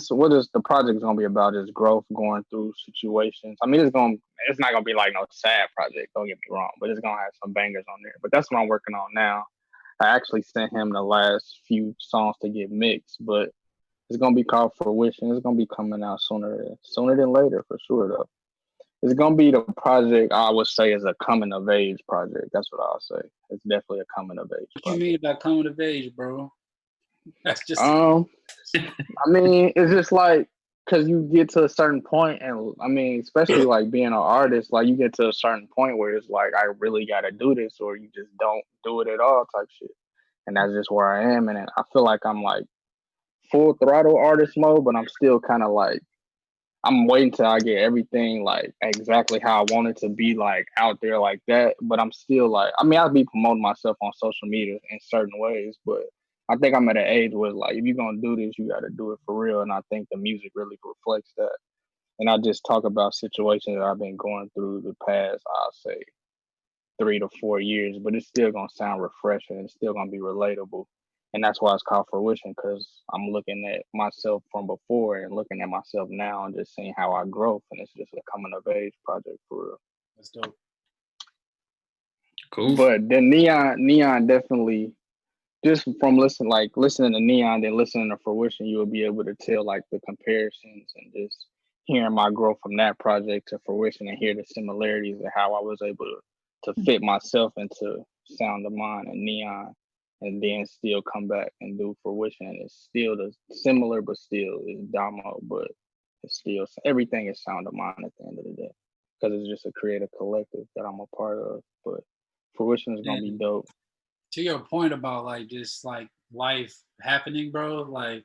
project is gonna be about is growth, going through situations. I mean, it's not gonna be like no sad project, don't get me wrong, but it's gonna have some bangers on there. But that's what I'm working on now. I actually sent him the last few songs to get mixed, but it's gonna be called Fruition. It's gonna be coming out sooner than later for sure though. It's gonna be the project I would say is a coming of age project. That's what I'll say. It's definitely a coming of age. What you mean by coming of age, bro? That's just I mean, it's just like because you get to a certain point, and I mean, especially like being an artist, like you get to a certain point where it's like I really got to do this, or you just don't do it at all, type shit. And that's just where I am, and I feel like I'm like full throttle artist mode, but I'm still kind of like I'm waiting till I get everything like exactly how I want it to be, like out there like that. But I'm still like, I mean, I'll be promoting myself on social media in certain ways, but I think I'm at an age where like, if you're going to do this, you got to do it for real. And I think the music really reflects that. And I just talk about situations that I've been going through the past, I'll say 3 to 4 years, but it's still going to sound refreshing. It's still going to be relatable. And that's why it's called Fruition, because I'm looking at myself from before and looking at myself now and just seeing how I grow. And it's just a coming of age project for real. That's dope. Cool. But the Neon definitely, just from listening to Neon, then listening to Fruition, you will be able to tell like the comparisons and just hearing my growth from that project to Fruition and hear the similarities of how I was able to fit myself into Sound of Mind and Neon, and then still come back and do Fruition. And it's still similar, but still is Damo, but it's still everything is Sound of Mind at the end of the day, because it's just a creative collective that I'm a part of. But Fruition is gonna be dope. To your point about like just like life happening, bro, like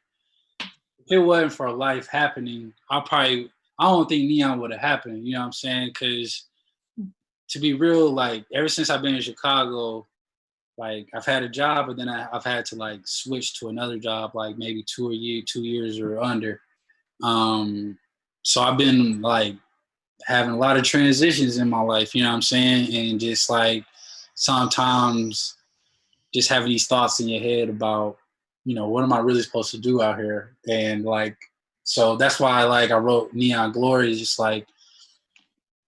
it wasn't for life happening, I don't think Neon would have happened. You know what I'm saying? Because to be real, like ever since I've been in Chicago, like I've had a job, but then I've had to like switch to another job, like maybe 2 years or under. So I've been like having a lot of transitions in my life, you know what I'm saying? And just like sometimes just having these thoughts in your head about, you know, what am I really supposed to do out here? And like, so that's why like I wrote Neon Glory, just like,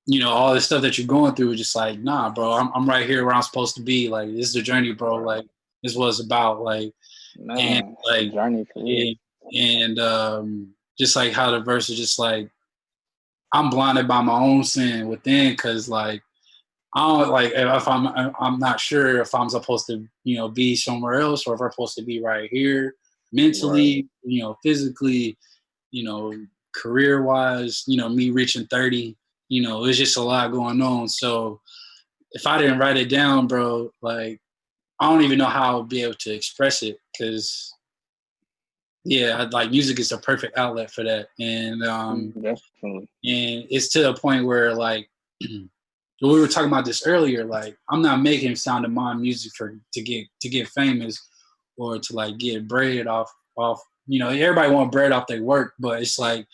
you know, all the stuff that you're going through is just like, nah, bro, I'm right here where I'm supposed to be. Like, this is the journey, bro. Like, this is what it's about. Like, Man, and like, journey for you. and just like how the verse is just like, I'm blinded by my own sin within, because like, I don't like if I'm not sure if I'm supposed to, you know, be somewhere else or if I'm supposed to be right here mentally, Right. you know, physically, you know, career wise, you know, me reaching 30. You know, it's just a lot going on. So if I didn't write it down, bro, like I don't even know how I'll be able to express it, because yeah, like music is the perfect outlet for that. And Definitely. and it's to a point where like we were talking about this earlier, like I'm not making Sound of Mind music to get famous or to like get bread off, you know, everybody want bread off their work, but it's like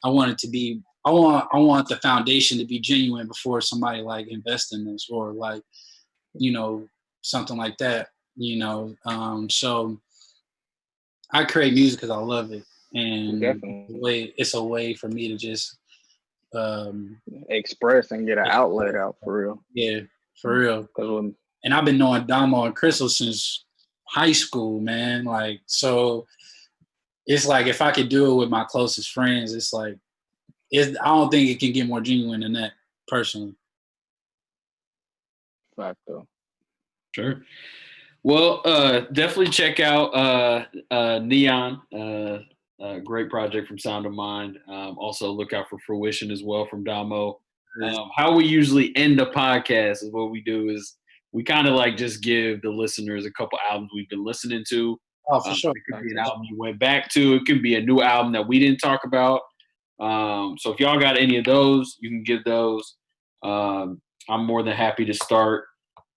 I want it to be I want the foundation to be genuine before somebody like invest in this or like, you know, something like that, you know. So I create music because I love it, and Definitely. it's a way for me to just Express and get an outlet out for real. Yeah, for real. 'Cause when, And I've been knowing Damo and Crystal since high school, man. Like, so it's like if I could do it with my closest friends, it's like I don't think it can get more genuine than that, personally. fact though. Sure. Well, definitely check out Neon. Great project from Sound of Mind. Also, look out for Fruition as well from Damo. How we usually end the podcast is what we do is we kind of like just give the listeners a couple albums we've been listening to. Oh, for sure. It could be an album you went back to. It could be a new album that we didn't talk about. So if y'all got any of those, you can give those. I'm more than happy to start.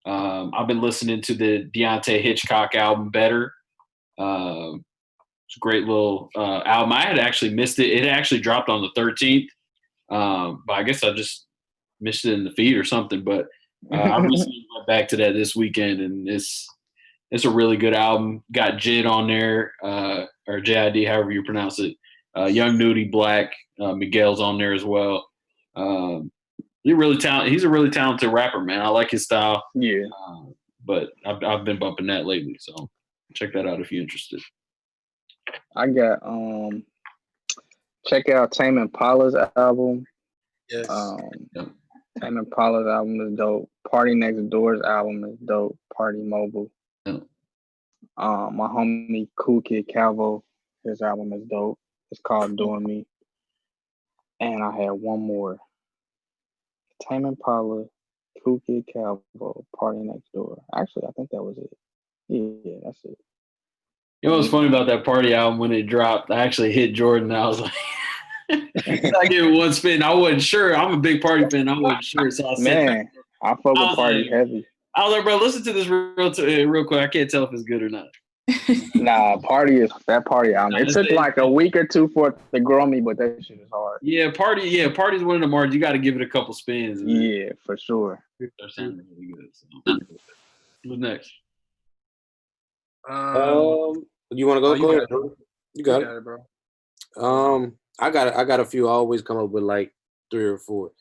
I've been listening to the Deontay Hitchcock album, Better. It's a great little album. I had actually missed it. It actually dropped on the 13th, but I guess I just missed it in the feed or something. But I recently went back to that this weekend, and it's a really good album. Got Jid on there, or JID, however you pronounce it. Young Nudie Black, Miguel's on there as well. He's a really talented rapper, man. I like his style. Yeah. But I've been bumping that lately, so check that out if you're interested. I got check out Tame Impala's album. Yes. Tame Impala's album is dope. Party Next Door's album is dope. Party Mobile. Yeah. My homie Cool Kid Calvo, his album is dope. It's called Doing Me. And I had one more. Tame Impala, Cool Kid Calvo, Party Next Door. Actually, I think that was it. Yeah, that's it. You know what's funny about that Party album when it dropped? I actually hit Jordan. And I was like, I gave it one spin. I wasn't sure. I'm a big Party fan. I wasn't sure. So I fuck with Party heavy. I was like, bro, listen to this real quick. I can't tell if it's good or not. Nah, Party album. It took like a week or two for it to grow me, but that shit is hard. Yeah, Party's one of them artists. You got to give it a couple spins. Yeah, for sure. They're sounding really good. So. What's next? You want to go? Go ahead, bro. You got it, bro. I got a few. I always come up with like 3 or 4.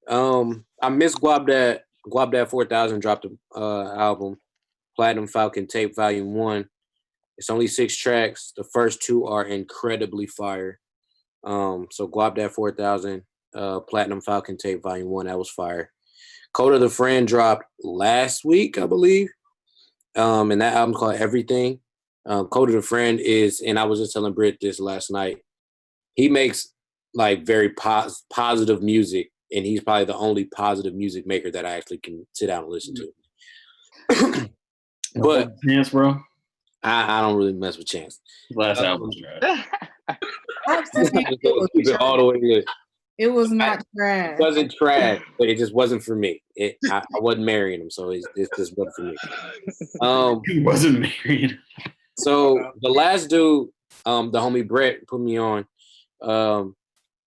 I miss Guap Dad 4000 dropped an album, Platinum Falcon Tape Volume 1. It's only 6 tracks. The first 2 are incredibly fire. So Guap Dad 4000, Platinum Falcon Tape Volume 1, that was fire. Code of the Friend dropped last week, I believe. And that album called Everything. Code of the Friend is, and I was just telling Britt this last night, he makes like very positive music, and he's probably the only positive music maker that I actually can sit down and listen to. But Chance, bro. I don't really mess with Chance. His last album's trash. Keep it all the way good. It was not trash. It wasn't trash, but it just wasn't for me. I wasn't marrying him, so it just wasn't for me. He wasn't married. So the last dude, the homie Brett put me on.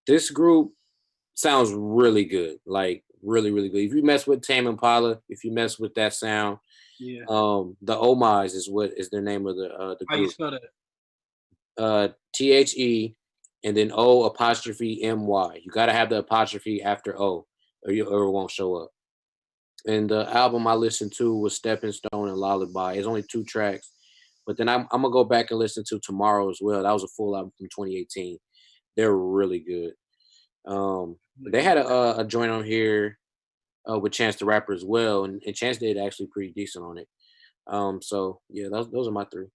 This group sounds really good, like really, really good. If you mess with Tame Impala, if you mess with that sound, Yeah. the Omize is their name of the How group. you spell that? THE and then O''MY. You got to have the apostrophe after O, or it won't show up. And the album I listened to was Stepping Stone and Lullaby. It's only 2 tracks, but then I'm gonna go back and listen to Tomorrow as well. That was a full album from 2018. They're really good. They had a joint on here with Chance the Rapper as well, and Chance did actually pretty decent on it. So yeah, those are my 3.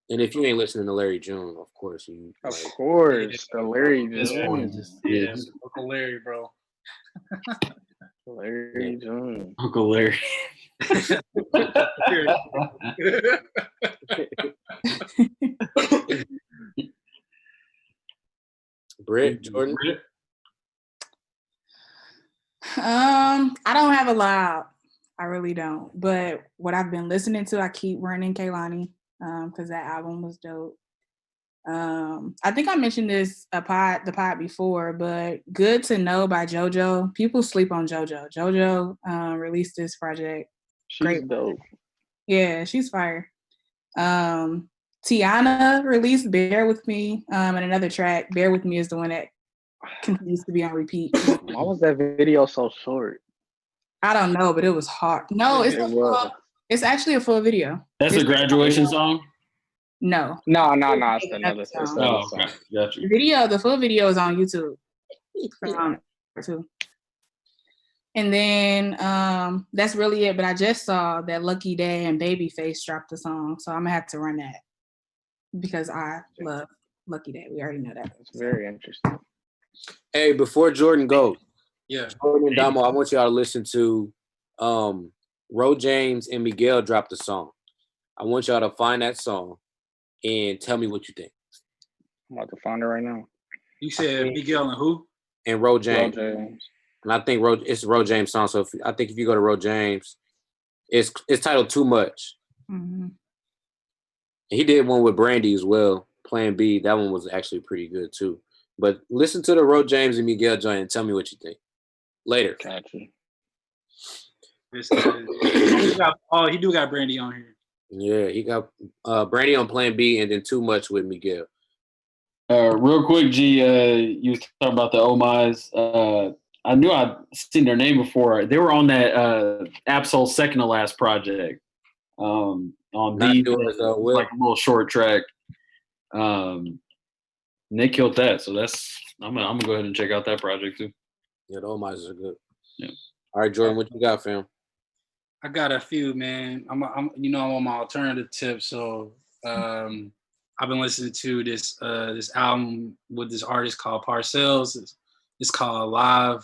And if you ain't listening to Larry June, of course you. Of course, the Larry June. Yeah, Uncle Larry, bro. Larry June. Uncle Larry. Britt, Jordan. I don't have a lot. I really don't. But what I've been listening to, I keep running Kehlani, because that album was dope. I think I mentioned the pod before, but Good to Know by JoJo. People sleep on JoJo. JoJo released this project. She's Great dope. Yeah, she's fire. Tiana released Bear With Me, and another track. Bear With Me is the one that continues to be on repeat. Why was that video so short? I don't know, but it was hard. No, it's actually a full video. That's a graduation song? No. No, it's another song. Oh, okay. Gotcha. The full video is on YouTube. And then that's really it. But I just saw that Lucky Day and Babyface dropped a song, so I'm gonna have to run that because I love Lucky Day. We already know that. It's very interesting. Hey, before Jordan goes, Jordan and Damo, I want y'all to listen to Ro James and Miguel dropped a song. I want y'all to find that song and tell me what you think. I'm about to find it right now. You said Miguel and who? And Ro James. And I think it's Ro James' song. So I think if you go to Ro James, it's titled Too Much. Mm-hmm. He did one with Brandy as well, Plan B. That one was actually pretty good too. But listen to the Ro James and Miguel joint and tell me what you think. Later. Gotcha. He do got Brandy on here. Yeah, he got Brandy on Plan B and then Too Much with Miguel. Real quick, G, you was talking about the Omize. I knew I'd seen their name before. They were on that Absol Second to Last project. On like a little short track. And they killed that, so I'm gonna go ahead and check out that project too. Yeah, the Omizes are good. Yeah. All right, Jordan, what you got, fam? I got a few, man. I'm on my alternative tip, so I've been listening to this album with this artist called Parcells. It's called Live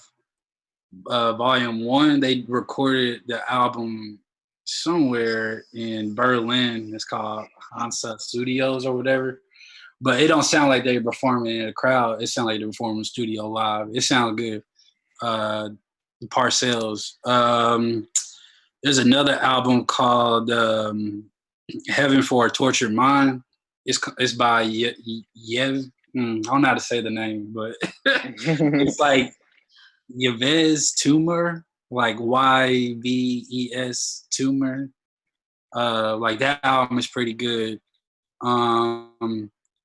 Volume 1. They recorded the album somewhere in Berlin. It's called Hansa Studios or whatever. But it don't sound like they're performing in a crowd. It sounds like they're performing studio live. It sounds good. Parcells. There's another album called Heaven for a Tortured Mind. It's by Yev. I don't know how to say the name, but it's like Yves Tumor, like YVES Tumor. Like that album is pretty good.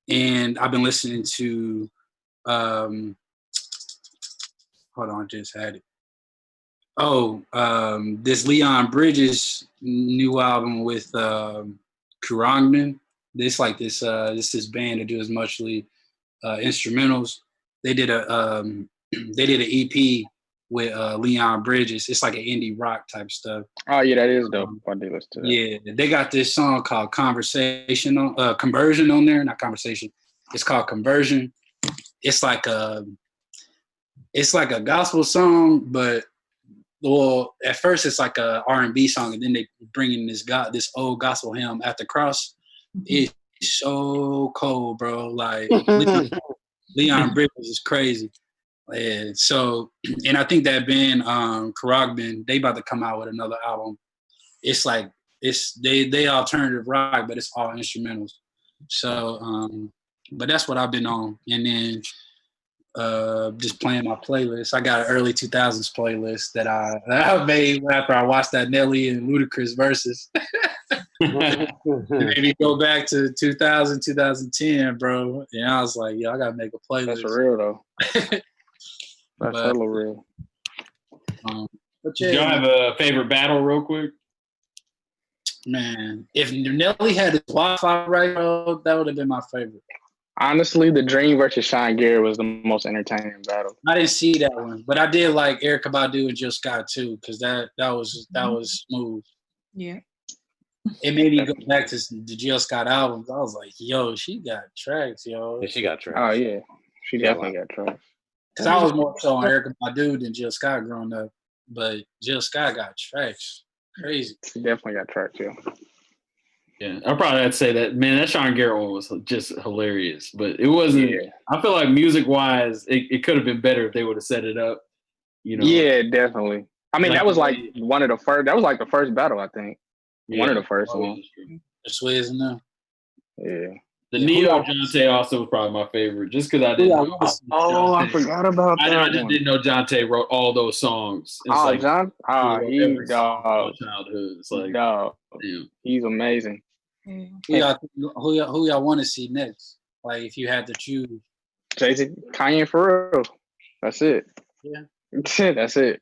And I've been listening to hold on, I just had it. This Leon Bridges new album with Kurangman. This band that does mostly instrumentals. They did an EP with Leon Bridges. It's like an indie rock type stuff. Oh yeah, that is dope. I did listen to that. Yeah, they got this song called Conversion on there. Not Conversation. It's called Conversion. It's like a gospel song, but at first it's like a R&B song, and then they bring in this old gospel hymn at the cross. so cold, bro. Like Leon Bridges is crazy. And so, and I think that band, Khruangbin, they about to come out with another album. It's like they alternative rock, but it's all instrumentals. So, but that's what I've been on. And then just playing my playlist. I got an early 2000s playlist that I made after I watched that Nelly and Ludacris verses. Maybe go back to 2000, 2010, bro. And I was like, yo, I gotta make a playlist. That's real though. That's hella real. But yeah, do y'all have a favorite battle real quick? Man, if Nelly had his Wi-Fi right, bro, that would have been my favorite. Honestly, the Dream versus Sean Garrett was the most entertaining battle. I didn't see that one, but I did like Erykah Badu and Jill Scott too, because that was smooth. Yeah. It made me go back to the Jill Scott albums. I was like, yo, she got tracks, yo. Yeah, she got tracks. Oh yeah, she definitely got tracks. Because I was more so on Erykah Badu than Jill Scott growing up, but Jill Scott got tracks. Crazy. She definitely got tracks, yeah. Yeah, I probably have to say that, man, that Sean Garrett one was just hilarious. But it wasn't, I feel like music-wise, it could have been better if they would have set it up, you know. Yeah, definitely. I mean, that was like one of the first, that was like the first battle, I think. Yeah. One of the first ones. The Swizz in there. Yeah. The Neo Jonte also was probably my favorite, just because I didn't know. Oh, I forgot about that. I just didn't know Jonte wrote all those songs. It's like, John? He's dog. Childhood. It's like, dog. He's amazing. Who y'all want to see next? Like, if you had to choose. Jay-Z, Kanye, for real. That's it. Yeah. That's it.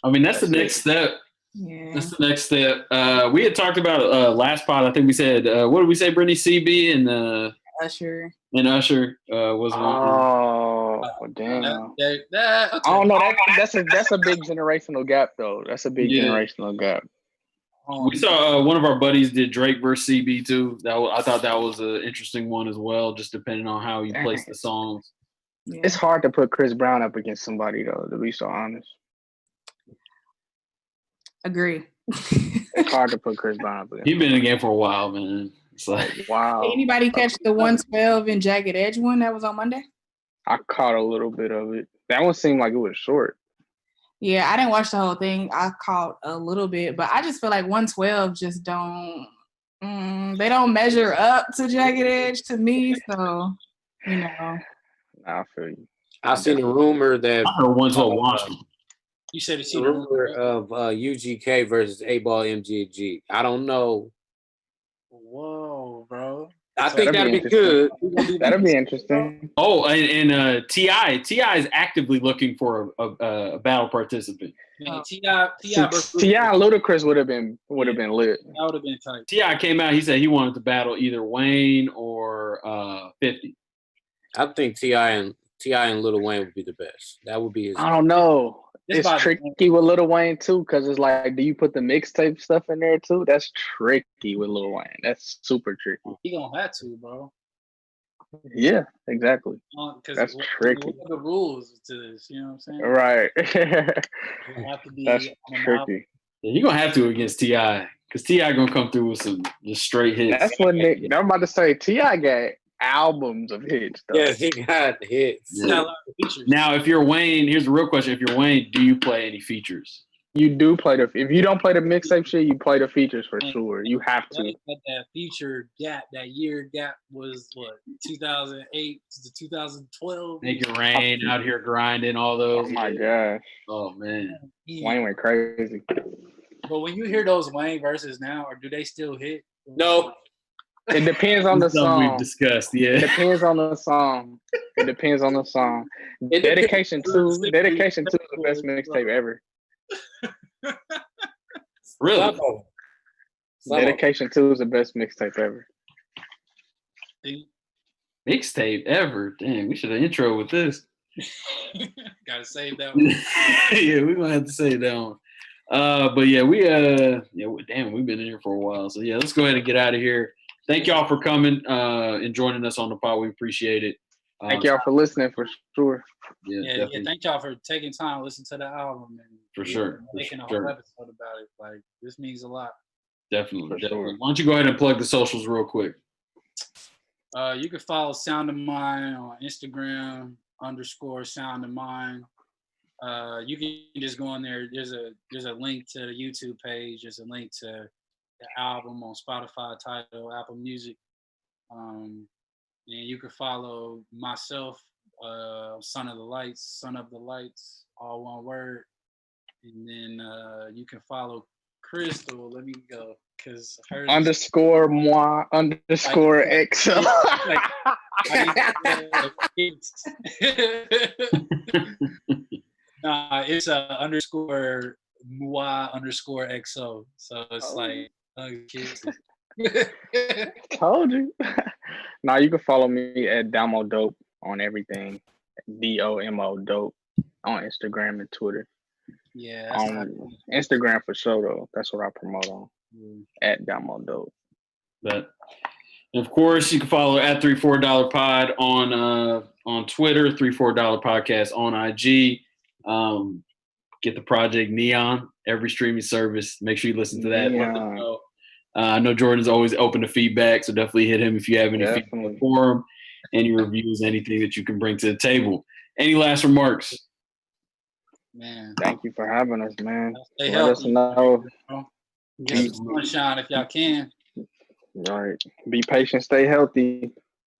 I mean, that's the next step. Yeah. That's the next step. We had talked about last pod. I think we said, what did we say? Brittany CB and Usher. And Usher was one. Oh, damn. Okay. I don't know. That's a big generational gap, though. That's a big generational gap. We saw one of our buddies did Drake versus CB too. I thought that was an interesting one as well, just depending on how you place the songs. Yeah. It's hard to put Chris Brown up against somebody, though, to be so honest. Agree. It's hard to put Chris Brown up against. He's been in the game for a while, man. It's like, wow. Hey, anybody catch the 112 and Jagged Edge one that was on Monday? I caught a little bit of it. That one seemed like it was short. Yeah, I didn't watch the whole thing. I caught a little bit, but I just feel like 112 just don't. They don't measure up to Jagged Edge to me. So, you know. I feel you. I've seen a rumor that I heard 112 Washington. You said it's a rumor of UGK versus 8Ball MGG. I don't know. Whoa, bro. I think that'd be good. That'd be interesting. Oh, and T.I. is actively looking for a battle participant. T.I. Ludacris would have been lit. That would have been tight. T.I. came out. He said he wanted to battle either Wayne or 50. I think T.I. and Lil Wayne would be the best. That would be his. I don't know. It's tricky with Lil Wayne too, because it's like, do you put the mixtape stuff in there too? That's tricky with Lil Wayne. That's super tricky. He gonna have to, bro. Yeah, exactly. That's tricky. What are the rules to this? You know what I'm saying? Right. Have to be that's tricky. Yeah, you're gonna have to against T.I. because T.I. gonna come through with some just straight hits. That's what I'm about to say. T.I. got albums of hits. Though. Yes, he got hits. Yeah. Got a lot of features. Now, if you're Wayne, here's the real question: if you're Wayne, do you play any features? You do play if you don't play the mixtape shit, you play the features for sure. You have to. That feature gap, that year gap was what 2008 to 2012. Make it rain, out here grinding, all those. Oh my gosh. Oh man, Wayne went crazy. But when you hear those Wayne verses now, or do they still hit? No. It depends on the song. We've discussed, yeah. It depends on the song. It depends on the song. Dedication 2 is the best mixtape ever. Really? Dedication 2 is the best mixtape ever. Mixtape ever? Damn, we should have intro with this. Gotta save that one. Yeah, we're gonna have to save that one. But yeah, we've been in here for a while. So yeah, let's go ahead and get out of here. Thank y'all for coming and joining us on the pod. We appreciate it. Thank y'all for listening for sure. Yeah, thank y'all for taking time to listen to the album and for sure making a whole episode about it. Like, this means a lot. Definitely. Sure. Why don't you go ahead and plug the socials real quick? You can follow Sound of Mind on Instagram _Sound of Mind. You can just go on there. There's a link to the YouTube page. There's a link to the album on Spotify, Tidal, Apple Music. And you can follow myself, Son of the Lights, all one word. And then you can follow Crystal. Let me go, because her _moi _XO. Nah, it's _moi _XO. So it's like told you. Now you can follow me at Damo Dope on everything. DOMO Dope on Instagram and Twitter. Yeah. On Instagram for sure though. That's what I promote on. At Damo Dope. But and of course you can follow at $34 Pod on Twitter, $34 Podcast on IG. Get the Project Neon, every streaming service. Make sure you listen to that. Let them know. I know Jordan's always open to feedback, so definitely hit him if you have any feedback for him, any reviews, anything that you can bring to the table. Any last remarks? Man, thank you for having us, man. Stay Let us know. Get some sunshine if y'all can. All right. Be patient, stay healthy.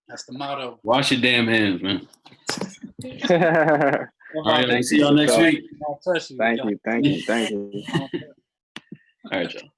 That's the motto. Wash your damn hands, man. All right, we'll see y'all next week. Thank you. All right, y'all.